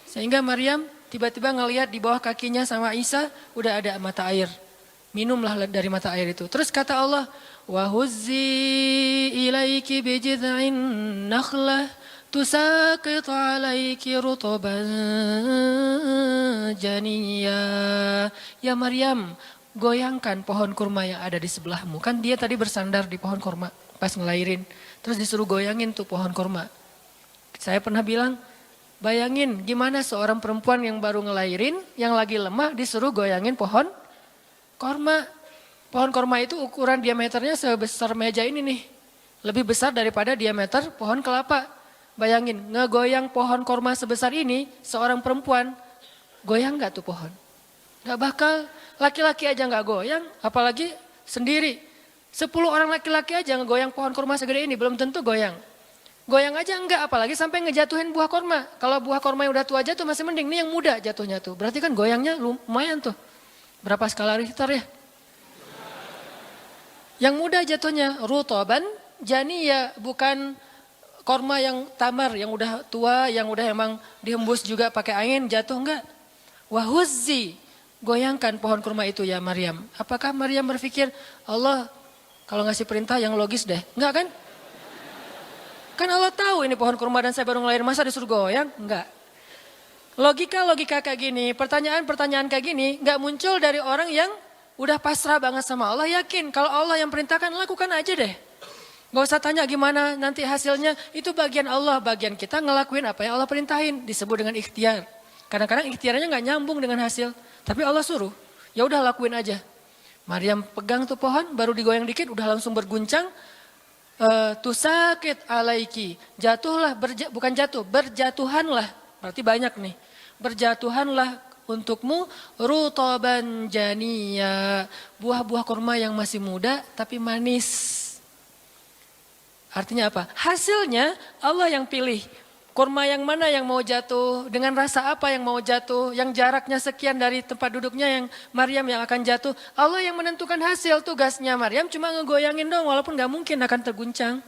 Sehingga Maryam tiba-tiba ngelihat di bawah kakinya sama Isa udah ada mata air. Minumlah dari mata air itu. Terus kata Allah, wa huzzi ilaiki bijid'in nakhlah tusaqit 'alaiki rutban janiyya. Ya Maryam, goyangkan pohon kurma yang ada di sebelahmu. Kan dia tadi bersandar di pohon kurma pas ngelahirin. Terus disuruh goyangin tuh pohon kurma. Saya pernah bilang, bayangin gimana seorang perempuan yang baru ngelahirin, yang lagi lemah disuruh goyangin pohon korma. Pohon korma itu ukuran diameternya sebesar meja ini nih. Lebih besar daripada diameter pohon kelapa. Bayangin, ngegoyang pohon korma sebesar ini, seorang perempuan, goyang gak tuh pohon? Gak bakal, laki-laki aja gak goyang, apalagi sendiri. 10 orang laki-laki aja ngegoyang pohon korma segede ini, belum tentu goyang. Goyang aja enggak, apalagi sampai ngejatuhin buah korma. Kalau buah korma yang udah tua jatuh masih mending, ini yang muda jatuhnya tuh. Berarti kan goyangnya lumayan tuh. Berapa skala Richter ya? Yang muda jatuhnya rutoban, janiyya, bukan korma yang tamar, yang udah tua, yang udah emang dihembus juga pakai angin, jatuh enggak. Wahuzzi, goyangkan pohon kurma itu ya Maryam. Apakah Maryam berpikir, Allah kalau ngasih perintah yang logis deh? Enggak kan? Kan Allah tahu ini pohon kurma dan saya baru ngelahirin, masa disuruh goyang? Enggak. Logika kayak gini, pertanyaan kayak gini nggak muncul dari orang yang udah pasrah banget sama Allah, yakin kalau Allah yang perintahkan lakukan aja deh. Gak usah tanya gimana nanti hasilnya, itu bagian Allah, bagian kita ngelakuin apa yang Allah perintahin, disebut dengan ikhtiar. Kadang-kadang ikhtiarnya nggak nyambung dengan hasil, tapi Allah suruh, ya udah lakuin aja. Maryam pegang tuh pohon, baru digoyang dikit udah langsung berguncang. Tusakit alaiki, jatuhlah, bukan jatuh, berjatuhanlah, berarti banyak nih. Berjatuhanlah untukmu rutoban janiya, buah-buah kurma yang masih muda tapi manis. Artinya apa? Hasilnya Allah yang pilih. Kurma yang mana yang mau jatuh, dengan rasa apa yang mau jatuh, yang jaraknya sekian dari tempat duduknya yang Maryam yang akan jatuh. Allah yang menentukan hasil, tugasnya Maryam cuma ngegoyangin dong walaupun gak mungkin akan terguncang.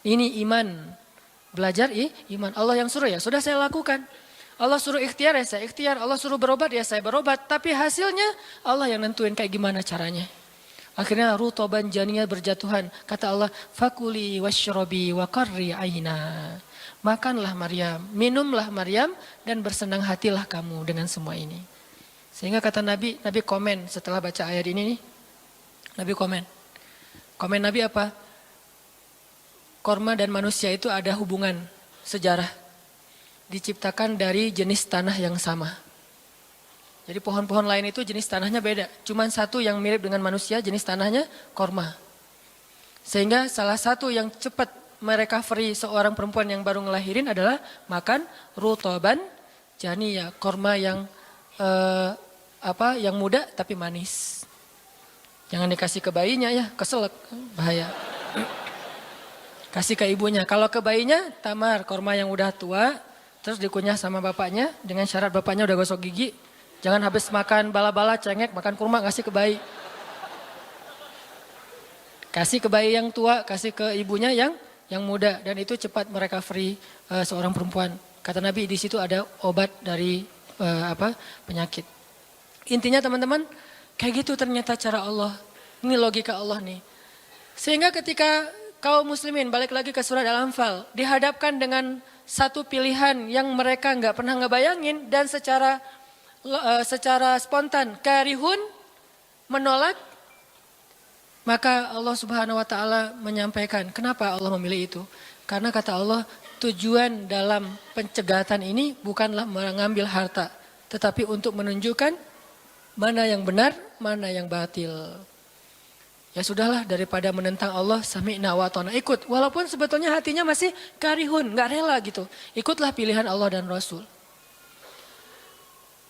Ini iman. Belajar iman. Allah yang suruh ya sudah saya lakukan. Allah suruh ikhtiar ya saya ikhtiar. Allah suruh berobat ya saya berobat. Tapi hasilnya Allah yang nentuin kayak gimana caranya. Akhirnya rutoban janiyah berjatuhan. Kata Allah, fakuli washrobi wa qarri aina. Makanlah Maryam, minumlah Maryam dan bersenang hatilah kamu dengan semua ini. Sehingga kata Nabi komen setelah baca ayat ini nih. Nabi komen. Komen Nabi apa? Korma dan manusia itu ada hubungan sejarah. Diciptakan dari jenis tanah yang sama. Jadi pohon-pohon lain itu jenis tanahnya beda. Cuman satu yang mirip dengan manusia jenis tanahnya korma. Sehingga salah satu yang cepat merecovery seorang perempuan yang baru ngelahirin adalah makan rutoban janiyah, korma yang yang muda tapi manis. Jangan dikasih ke bayinya ya, keselak, bahaya. Kasih ke ibunya. Kalau ke bayinya tamar, korma yang udah tua, terus dikunyah sama bapaknya dengan syarat bapaknya udah gosok gigi. Jangan habis makan bala-bala, cengek, makan kurma, kasih ke bayi. Kasih ke bayi yang tua, kasih ke ibunya yang muda. Dan itu cepat merecovery seorang perempuan. Kata Nabi di situ ada obat dari penyakit. Intinya teman-teman, kayak gitu ternyata cara Allah. Ini logika Allah nih. Sehingga ketika kaum muslimin, balik lagi ke surat Al-Anfal, dihadapkan dengan satu pilihan yang mereka nggak pernah ngebayangin dan secara spontan karihun menolak, maka Allah Subhanahu wa taala menyampaikan kenapa Allah memilih itu. Karena kata Allah, tujuan dalam pencegatan ini bukanlah mengambil harta, tetapi untuk menunjukkan mana yang benar, mana yang batil. Ya sudahlah, daripada menentang Allah, sami'na wa ata'na, ikut. Walaupun sebetulnya hatinya masih karihun, nggak rela gitu. Ikutlah pilihan Allah dan Rasul.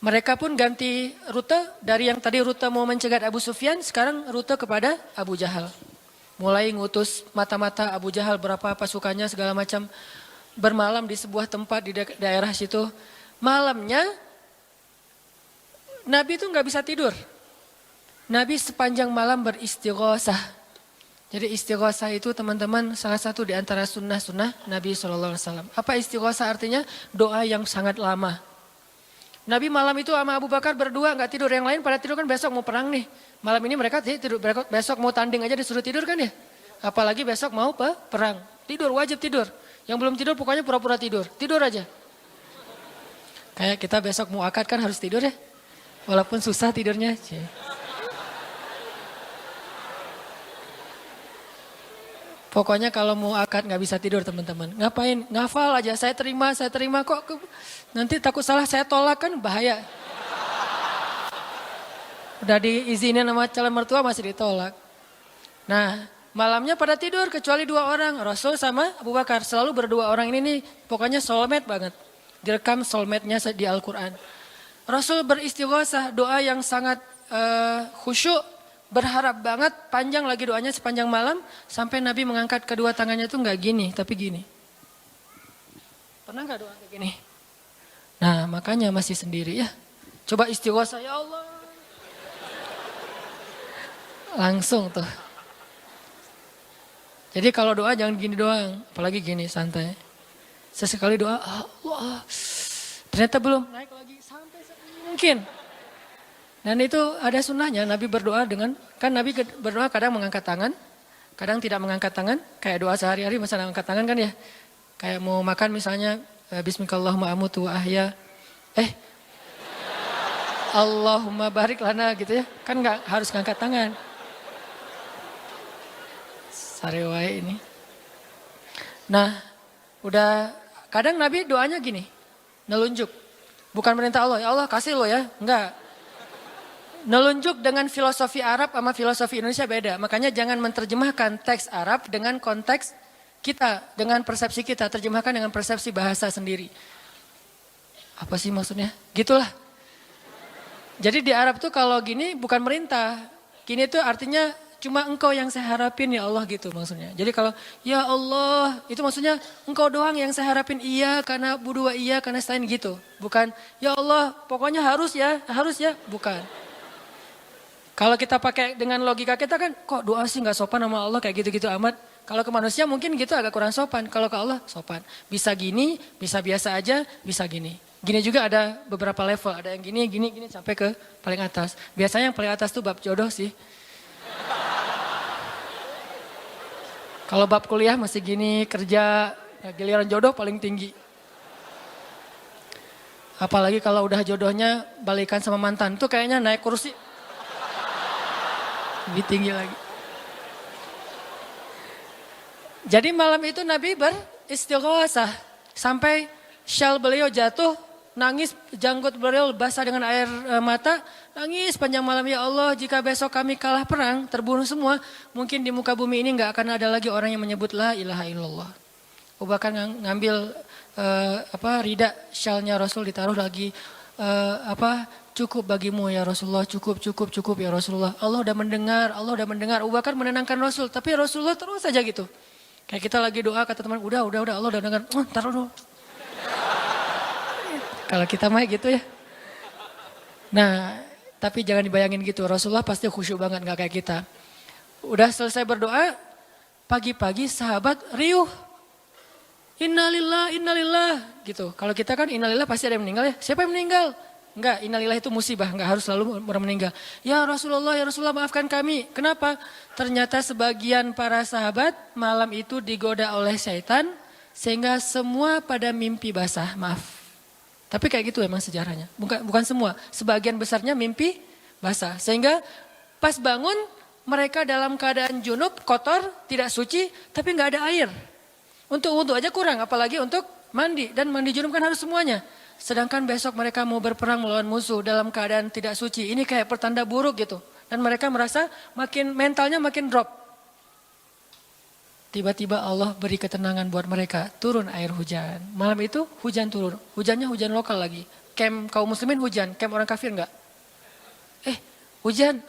Mereka pun ganti rute dari yang tadi rute mau mencegat Abu Sufyan, sekarang rute kepada Abu Jahal. Mulai ngutus mata-mata Abu Jahal berapa pasukannya segala macam, bermalam di sebuah tempat di daerah situ. Malamnya Nabi itu nggak bisa tidur. Nabi sepanjang malam beristighosah. Jadi istighosah itu teman-teman salah satu di antara sunnah-sunnah Nabi SAW. Apa istighosah artinya? Doa yang sangat lama. Nabi malam itu sama Abu Bakar berdua nggak tidur, yang lain pada tidur kan besok mau perang nih. Malam ini mereka tidur, besok mau tanding aja disuruh tidur kan ya. Apalagi besok mau perang, tidur wajib tidur. Yang belum tidur pokoknya pura-pura tidur aja. Kayak kita besok mau akad kan harus tidur ya, walaupun susah tidurnya. Pokoknya kalau mau akad nggak bisa tidur teman-teman. Ngapain? Ngafal aja, saya terima kok. Nanti takut salah saya tolak kan bahaya. Udah diizinin sama calon mertua masih ditolak. Nah malamnya pada tidur kecuali 2 orang. Rasul sama Abu Bakar. Selalu berdua orang ini nih pokoknya soulmate banget. Direkam soulmate-nya di Al-Quran. Rasul beristighosah, doa yang sangat khusyuk. Berharap banget, panjang lagi doanya sepanjang malam. Sampai Nabi mengangkat kedua tangannya itu nggak gini, tapi gini. Pernah nggak doa kayak gini? Nah makanya masih sendiri ya. Coba istighosah, ya Allah. Langsung tuh. Jadi kalau doa jangan gini doang, apalagi gini santai. Sesekali doa, Allah. Ternyata belum, naik lagi sampai mungkin. Dan itu ada sunnahnya, Nabi berdoa dengan, kan Nabi berdoa kadang mengangkat tangan, kadang tidak mengangkat tangan, kayak doa sehari-hari masa angkat tangan kan ya. Kayak mau makan misalnya, bismillahirrahmanirrahim amutu wa ahya. Allahumma barik lana gitu ya. Kan nggak harus ngangkat tangan. Sarewai ini. Nah, udah kadang Nabi doanya gini, nelunjuk. Bukan perintah Allah, ya Allah kasih lo ya. Enggak. Nelunjuk dengan filosofi Arab sama filosofi Indonesia beda. Makanya jangan menerjemahkan teks Arab dengan konteks kita, dengan persepsi kita. Terjemahkan dengan persepsi bahasa sendiri. Apa sih maksudnya? Gitulah. Jadi di Arab tuh kalau gini bukan merintah. Gini tuh artinya cuma engkau yang saya harapin ya Allah gitu maksudnya. Jadi kalau ya Allah itu maksudnya engkau doang yang saya harapin iya karena budua iya karena selain gitu. Bukan ya Allah pokoknya harus ya bukan. Kalau kita pakai dengan logika kita kan kok doa sih gak sopan sama Allah kayak gitu-gitu amat. Kalau ke manusia mungkin gitu agak kurang sopan. Kalau ke Allah sopan. Bisa gini, bisa biasa aja, bisa gini. Gini juga ada beberapa level. Ada yang gini sampai ke paling atas. Biasanya yang paling atas tuh bab jodoh sih. Kalau bab kuliah masih gini, kerja, giliran jodoh paling tinggi. Apalagi kalau udah jodohnya balikan sama mantan. Tuh kayaknya naik kursi. Lebih tinggi lagi. Jadi malam itu Nabi beristighosah. Sampai syal beliau jatuh, nangis janggut beliau basah dengan air mata. Nangis panjang malam, ya Allah jika besok kami kalah perang, terbunuh semua. Mungkin di muka bumi ini gak akan ada lagi orang yang menyebut la ilaha illallah. Abu Bakar ngambil rida syalnya Rasul ditaruh lagi cukup bagimu ya Rasulullah, cukup ya Rasulullah. Allah udah mendengar. Abu Bakar menenangkan Rasul, tapi Rasulullah terus saja gitu. Kayak kita lagi doa kata teman, udah Allah udah dengar. Taruh dulu. Kalau kita mah gitu ya. Nah, tapi jangan dibayangin gitu. Rasulullah pasti khusyuk banget, gak kayak kita. Udah selesai berdoa, pagi-pagi sahabat riuh. Innalillah gitu. Kalau kita kan innalillah pasti ada yang meninggal ya. Siapa yang meninggal? Enggak, innalillah itu musibah, enggak harus selalu orang meninggal. Ya Rasulullah maafkan kami. Kenapa? Ternyata sebagian para sahabat malam itu digoda oleh syaitan sehingga semua pada mimpi basah, maaf. Tapi kayak gitu emang sejarahnya. Bukan semua, sebagian besarnya mimpi basah. Sehingga pas bangun mereka dalam keadaan junub, kotor, tidak suci, tapi enggak ada air. Untuk wudhu aja kurang, apalagi untuk mandi. Dan mandi junub kan harus semuanya. Sedangkan besok mereka mau berperang melawan musuh dalam keadaan tidak suci. Ini kayak pertanda buruk gitu. Dan mereka merasa mentalnya makin drop. Tiba-tiba Allah beri ketenangan buat mereka. Turun air hujan. Malam itu hujan turun. Hujannya hujan lokal lagi. Camp kaum muslimin hujan. Camp orang kafir enggak? Hujan.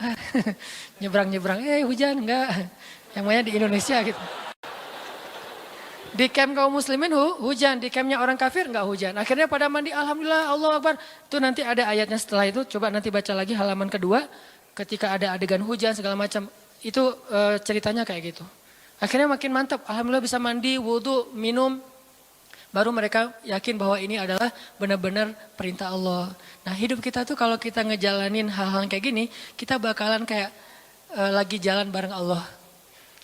Nyebrang-nyebrang. Hujan enggak. Yang namanya di Indonesia gitu. Di camp kaum muslimin hujan, di campnya orang kafir enggak hujan. Akhirnya pada mandi, alhamdulillah, Allah Akbar. Itu nanti ada ayatnya setelah itu, coba nanti baca lagi halaman kedua. Ketika ada adegan hujan segala macam, itu ceritanya kayak gitu. Akhirnya makin mantap, alhamdulillah bisa mandi, wudhu, minum. Baru mereka yakin bahwa ini adalah benar-benar perintah Allah. Nah hidup kita tuh kalau kita ngejalanin hal-hal kayak gini, kita bakalan kayak lagi jalan bareng Allah.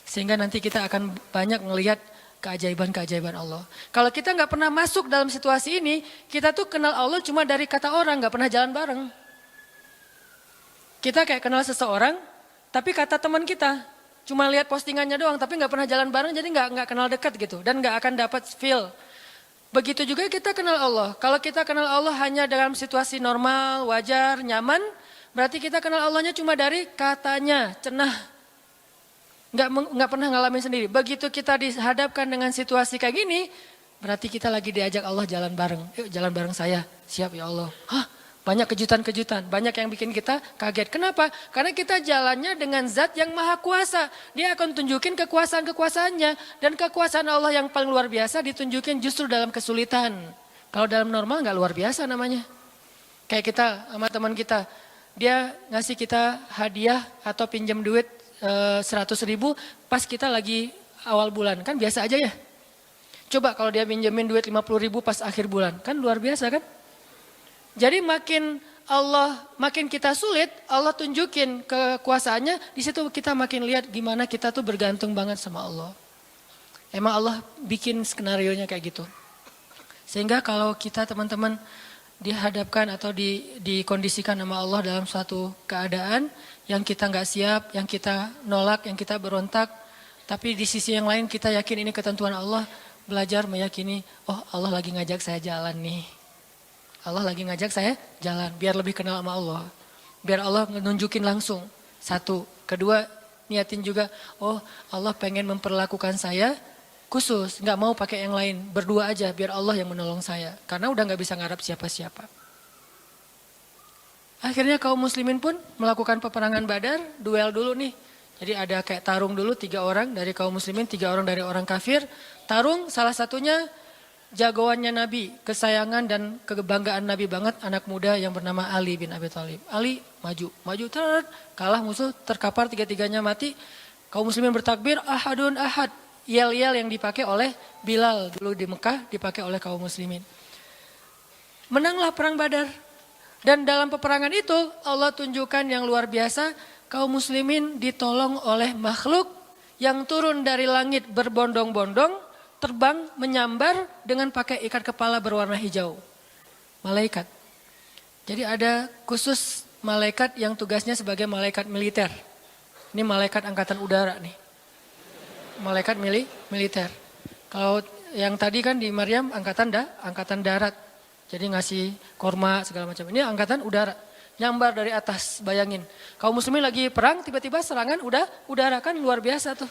Sehingga nanti kita akan banyak ngelihat keajaiban-keajaiban Allah. Kalau kita nggak pernah masuk dalam situasi ini, kita tuh kenal Allah cuma dari kata orang, nggak pernah jalan bareng. Kita kayak kenal seseorang, tapi kata teman kita, cuma lihat postingannya doang, tapi nggak pernah jalan bareng, jadi nggak kenal dekat gitu, dan nggak akan dapat feel. Begitu juga kita kenal Allah. Kalau kita kenal Allah hanya dalam situasi normal, wajar, nyaman, berarti kita kenal Allahnya cuma dari katanya, cenah. Nggak pernah ngalamin sendiri. Begitu kita dihadapkan dengan situasi kayak gini, berarti kita lagi diajak Allah jalan bareng. Yuk jalan bareng saya, siap ya Allah. Banyak kejutan-kejutan, banyak yang bikin kita kaget. Kenapa? Karena kita jalannya dengan zat yang maha kuasa. Dia akan tunjukin kekuasaan-kekuasaannya. Dan kekuasaan Allah yang paling luar biasa ditunjukin justru dalam kesulitan. Kalau dalam normal nggak luar biasa namanya. Kayak kita sama teman kita, dia ngasih kita hadiah atau pinjam duit 100.000 pas kita lagi awal bulan, kan biasa aja ya. Coba kalau dia pinjemin duit 50.000 pas akhir bulan, kan luar biasa kan. Jadi makin Allah makin kita sulit, Allah tunjukin kekuasaannya, di situ kita makin lihat gimana kita tuh bergantung banget sama Allah. Emang Allah bikin skenarionya kayak gitu. Sehingga kalau kita teman-teman dihadapkan atau dikondisikan sama Allah dalam suatu keadaan yang kita nggak siap, yang kita nolak, yang kita berontak, tapi di sisi yang lain kita yakin ini ketentuan Allah, belajar meyakini, oh Allah lagi ngajak saya jalan nih. Allah lagi ngajak saya jalan, biar lebih kenal sama Allah. Biar Allah nunjukin langsung. Satu. Kedua, niatin juga, oh Allah pengen memperlakukan saya khusus. Gak mau pakai yang lain, berdua aja biar Allah yang menolong saya. Karena udah gak bisa ngarap siapa-siapa. Akhirnya kaum muslimin pun melakukan peperangan Badar, duel dulu nih. Jadi ada kayak tarung dulu, 3 orang dari kaum muslimin, 3 orang dari orang kafir. Tarung salah satunya jagoannya Nabi, kesayangan dan kebanggaan Nabi banget, anak muda yang bernama Ali bin Abi Thalib. Ali maju, kalah musuh, terkapar 3-3-nya mati. Kaum muslimin bertakbir, ahadun ahad. Yel-yel yang dipakai oleh Bilal dulu di Mekah, dipakai oleh kaum muslimin. Menanglah perang Badar. Dan dalam peperangan itu Allah tunjukkan yang luar biasa, kaum muslimin ditolong oleh makhluk yang turun dari langit berbondong-bondong, terbang, menyambar dengan pakai ikat kepala berwarna hijau. Malaikat. Jadi ada khusus malaikat yang tugasnya sebagai malaikat militer. Ini malaikat angkatan udara nih. Malaikat militer. Kalau yang tadi kan di Maryam angkatan darat. Jadi ngasih korma segala macam. Ini angkatan udara. Nyambar dari atas, bayangin. Kaum muslimin lagi perang, tiba-tiba serangan udara kan luar biasa tuh.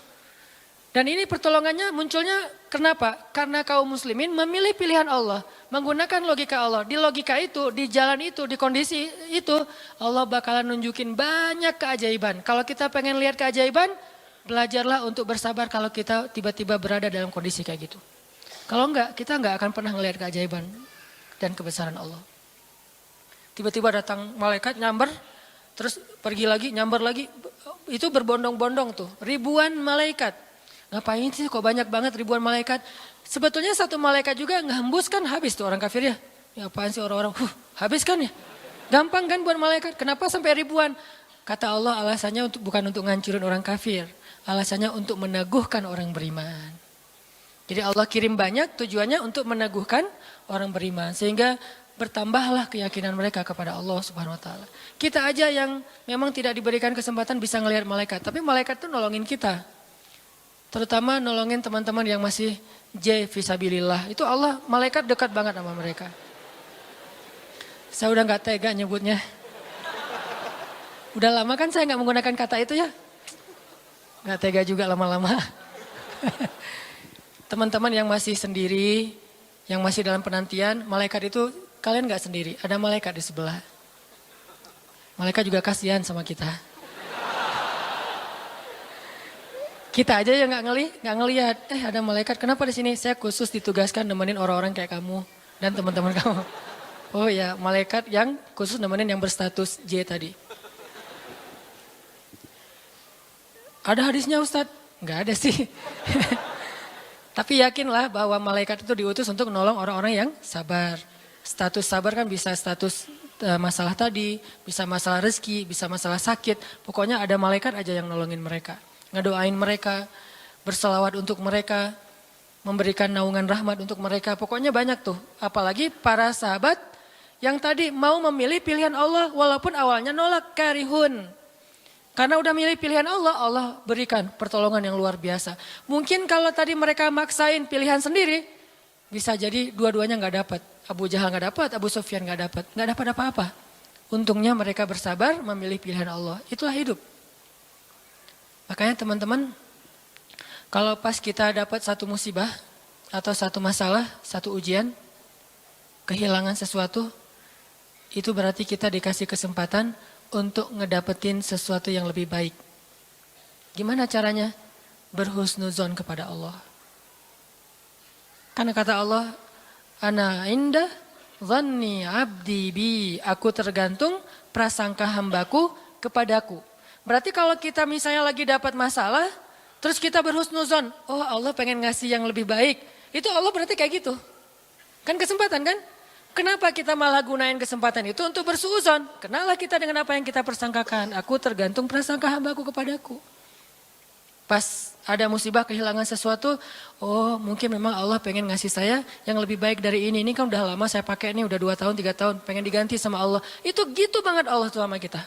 Dan ini pertolongannya munculnya kenapa? Karena kaum muslimin memilih pilihan Allah. Menggunakan logika Allah. Di logika itu, di jalan itu, di kondisi itu, Allah bakalan nunjukin banyak keajaiban. Kalau kita pengen lihat keajaiban, belajarlah untuk bersabar kalau kita tiba-tiba berada dalam kondisi kayak gitu. Kalau enggak, kita enggak akan pernah ngelihat keajaiban dan kebesaran Allah. Tiba-tiba datang malaikat nyamber, terus pergi lagi, nyamber lagi. Itu berbondong-bondong tuh, ribuan malaikat. Ngapain sih kok banyak banget ribuan malaikat? Sebetulnya satu malaikat juga ngehembus kan habis tuh orang kafir ya. Ya apaan sih orang-orang, habis kan ya. Gampang kan buat malaikat, kenapa sampai ribuan? Kata Allah alasannya bukan untuk ngancurin orang kafir. Alasannya untuk meneguhkan orang beriman. Jadi Allah kirim banyak tujuannya untuk meneguhkan orang beriman. Sehingga bertambahlah keyakinan mereka kepada Allah Subhanahu Wa Taala. Kita aja yang memang tidak diberikan kesempatan bisa ngelihat malaikat. Tapi malaikat tuh nolongin kita. Terutama nolongin teman-teman yang masih fisabilillah. Itu Allah, malaikat dekat banget sama mereka. Saya udah gak tega nyebutnya. Udah lama kan saya gak menggunakan kata itu ya. Gak tega juga lama-lama. Teman-teman yang masih sendiri, yang masih dalam penantian, malaikat itu kalian gak sendiri. Ada malaikat di sebelah. Malaikat juga kasihan sama kita. Kita aja yang nggak ngelihat. Ada malaikat. Kenapa di sini? Saya khusus ditugaskan nemenin orang-orang kayak kamu dan teman-teman kamu. Oh ya, malaikat yang khusus nemenin yang berstatus J tadi. Ada hadisnya Ustadz? Nggak ada sih. Tapi yakinlah bahwa malaikat itu diutus untuk menolong orang-orang yang sabar. Status sabar kan bisa status masalah tadi, bisa masalah rezeki, bisa masalah sakit. Pokoknya ada malaikat aja yang nolongin mereka. Ngedoain mereka, berselawat untuk mereka, memberikan naungan rahmat untuk mereka. Pokoknya banyak tuh. Apalagi para sahabat yang tadi mau memilih pilihan Allah walaupun awalnya nolak, karihun. Karena udah milih pilihan Allah, Allah berikan pertolongan yang luar biasa. Mungkin kalau tadi mereka maksain pilihan sendiri, bisa jadi dua-duanya gak dapat. Abu Jahal gak dapat, Abu Sufyan gak dapat apa-apa. Untungnya mereka bersabar memilih pilihan Allah. Itulah hidup. Makanya teman-teman, kalau pas kita dapat satu musibah atau satu masalah, satu ujian, kehilangan sesuatu, itu berarti kita dikasih kesempatan untuk ngedapetin sesuatu yang lebih baik. Gimana caranya? Berhusnuzon kepada Allah. Karena kata Allah, ana inda dhanni abdi bi, aku tergantung prasangka hambaku kepadaku. Berarti kalau kita misalnya lagi dapat masalah, terus kita berhusnuzon, oh Allah pengen ngasih yang lebih baik. Itu Allah berarti kayak gitu. Kan kesempatan kan? Kenapa kita malah gunain kesempatan itu untuk bersuuzon? Kenalah kita dengan apa yang kita persangkakan. Aku tergantung prasangka hambaku kepadaku. Pas ada musibah kehilangan sesuatu, oh mungkin memang Allah pengen ngasih saya yang lebih baik dari ini. Ini kan udah lama saya pakai ini, udah 2 tahun, 3 tahun, pengen diganti sama Allah. Itu gitu banget Allah tuh sama kita.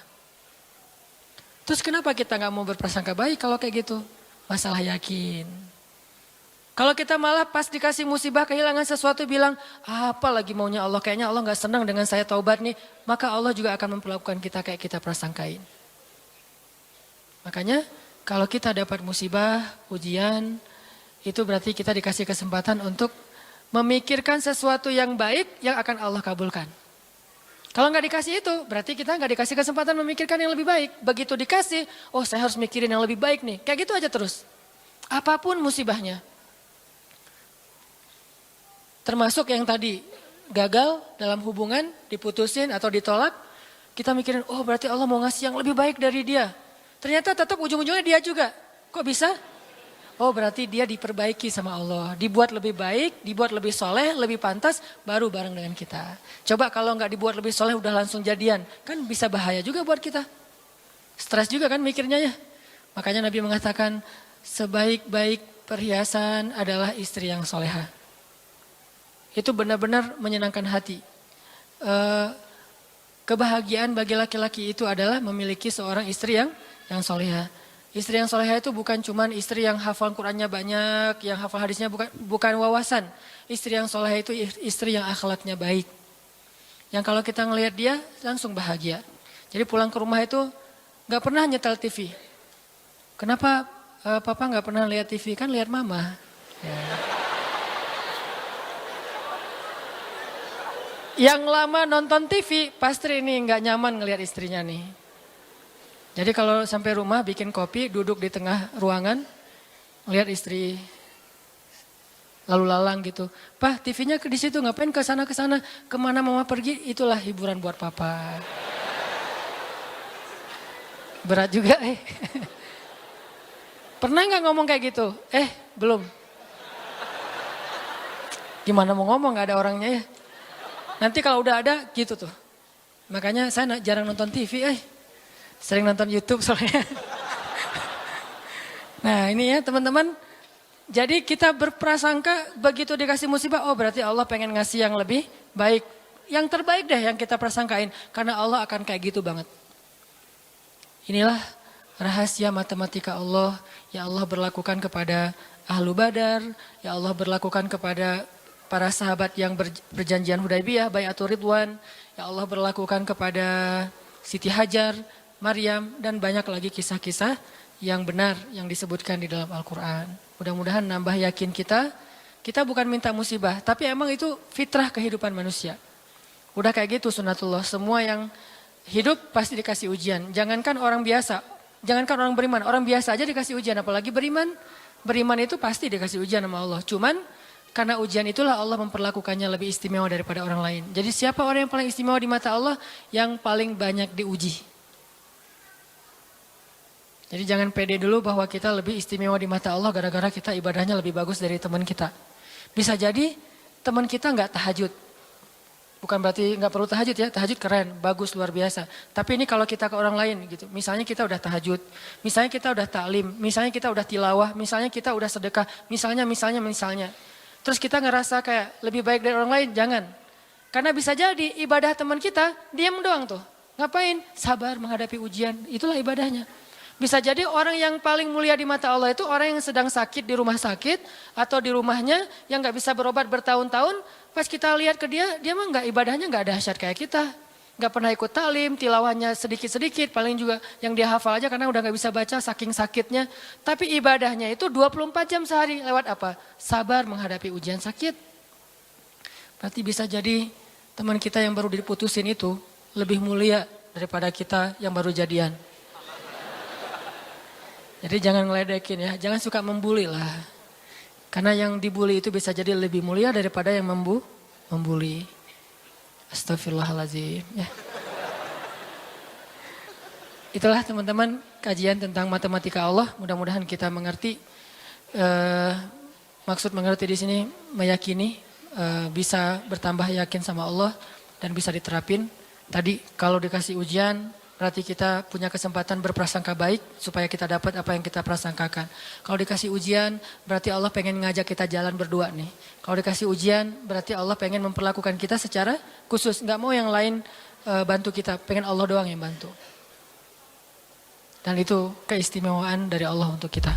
Terus kenapa kita gak mau berprasangka baik kalau kayak gitu? Masalah yakin. Kalau kita malah pas dikasih musibah kehilangan sesuatu bilang, apa lagi maunya Allah, kayaknya Allah gak senang dengan saya taubat nih. Maka Allah juga akan memperlakukan kita kayak kita prasangkain. Makanya kalau kita dapat musibah, ujian, itu berarti kita dikasih kesempatan untuk memikirkan sesuatu yang baik yang akan Allah kabulkan. Kalau nggak dikasih itu, berarti kita nggak dikasih kesempatan memikirkan yang lebih baik. Begitu dikasih, oh saya harus mikirin yang lebih baik nih. Kayak gitu aja terus. Apapun musibahnya. Termasuk yang tadi, gagal dalam hubungan, diputusin atau ditolak. Kita mikirin, oh berarti Allah mau ngasih yang lebih baik dari dia. Ternyata tetap ujung-ujungnya dia juga. Kok bisa? Oh berarti dia diperbaiki sama Allah. Dibuat lebih baik, dibuat lebih soleh, lebih pantas, baru bareng dengan kita. Coba kalau nggak dibuat lebih soleh udah langsung jadian. Kan bisa bahaya juga buat kita. Stres juga kan mikirnya ya. Makanya Nabi mengatakan sebaik-baik perhiasan adalah istri yang soleha. Itu benar-benar menyenangkan hati. Kebahagiaan bagi laki-laki itu adalah memiliki seorang istri yang soleha. Istri yang soleha itu bukan cuman istri yang hafal Qur'annya banyak, yang hafal hadisnya bukan wawasan. Istri yang soleha itu istri yang akhlaknya baik. Yang kalau kita ngelihat dia langsung bahagia. Jadi pulang ke rumah itu gak pernah nyetel TV. Kenapa papa gak pernah lihat TV? Kan lihat mama. Ya. Yang lama nonton TV pasti ini gak nyaman ngelihat istrinya nih. Jadi kalau sampai rumah bikin kopi, duduk di tengah ruangan, lihat istri lalu lalang gitu. Pak, TV-nya di situ, ngapain ke sana, kemana mama pergi? Itulah hiburan buat papa. Berat juga Pernah nggak ngomong kayak gitu? Belum. Gimana mau ngomong, nggak ada orangnya ya. Nanti kalau udah ada gitu tuh. Makanya saya jarang nonton TV Sering nonton YouTube soalnya. Nah ini ya teman-teman. Jadi kita berprasangka begitu dikasih musibah. Oh berarti Allah pengen ngasih yang lebih baik. Yang terbaik deh yang kita prasangkain. Karena Allah akan kayak gitu banget. Inilah rahasia matematika Allah. Ya Allah berlakukan kepada Ahlu Badar. Ya Allah berlakukan kepada para sahabat yang berjanjian Hudaybiyah. Bai'atul Ridwan. Ya Allah berlakukan kepada Siti Hajar, Maryam, dan banyak lagi kisah-kisah yang benar yang disebutkan di dalam Al-Quran. Mudah-mudahan nambah yakin kita bukan minta musibah, tapi emang itu fitrah kehidupan manusia. Udah kayak gitu sunatullah, semua yang hidup pasti dikasih ujian. Jangankan orang biasa, jangankan orang beriman, orang biasa aja dikasih ujian, apalagi beriman. Beriman itu pasti dikasih ujian sama Allah, cuman karena ujian itulah Allah memperlakukannya lebih istimewa daripada orang lain. Jadi siapa orang yang paling istimewa di mata Allah? Yang paling banyak diuji. Jadi jangan pede dulu bahwa kita lebih istimewa di mata Allah gara-gara kita ibadahnya lebih bagus dari teman kita. Bisa jadi teman kita nggak tahajud. Bukan berarti nggak perlu tahajud ya, tahajud keren, bagus, luar biasa. Tapi ini kalau kita ke orang lain gitu, misalnya kita udah tahajud, misalnya kita udah taklim, misalnya kita udah tilawah, misalnya kita udah sedekah, misalnya. Terus kita ngerasa kayak lebih baik dari orang lain, jangan. Karena bisa jadi ibadah teman kita, diam doang tuh. Ngapain? Sabar menghadapi ujian, itulah ibadahnya. Bisa jadi orang yang paling mulia di mata Allah itu orang yang sedang sakit di rumah sakit atau di rumahnya yang gak bisa berobat bertahun-tahun. Pas kita lihat ke dia mah gak, ibadahnya gak dahsyat kayak kita. Gak pernah ikut talim, tilawahnya sedikit-sedikit, paling juga yang dia hafal aja karena udah gak bisa baca saking sakitnya. Tapi ibadahnya itu 24 jam sehari lewat apa? Sabar menghadapi ujian sakit. Berarti bisa jadi teman kita yang baru diputusin itu lebih mulia daripada kita yang baru jadian. Jadi jangan ngeledekin ya, jangan suka membuli lah. Karena yang dibully itu bisa jadi lebih mulia daripada yang membuli. Astagfirullahaladzim. Ya. Itulah teman-teman kajian tentang matematika Allah. Mudah-mudahan kita mengerti. Maksud mengerti di sini meyakini bisa bertambah yakin sama Allah dan bisa diterapin. Tadi kalau dikasih ujian berarti kita punya kesempatan berprasangka baik supaya kita dapat apa yang kita prasangkakan. Kalau dikasih ujian berarti Allah pengen ngajak kita jalan berdua nih. Kalau dikasih ujian berarti Allah pengen memperlakukan kita secara khusus. Nggak mau yang lain bantu kita, pengen Allah doang yang bantu. Dan itu keistimewaan dari Allah untuk kita.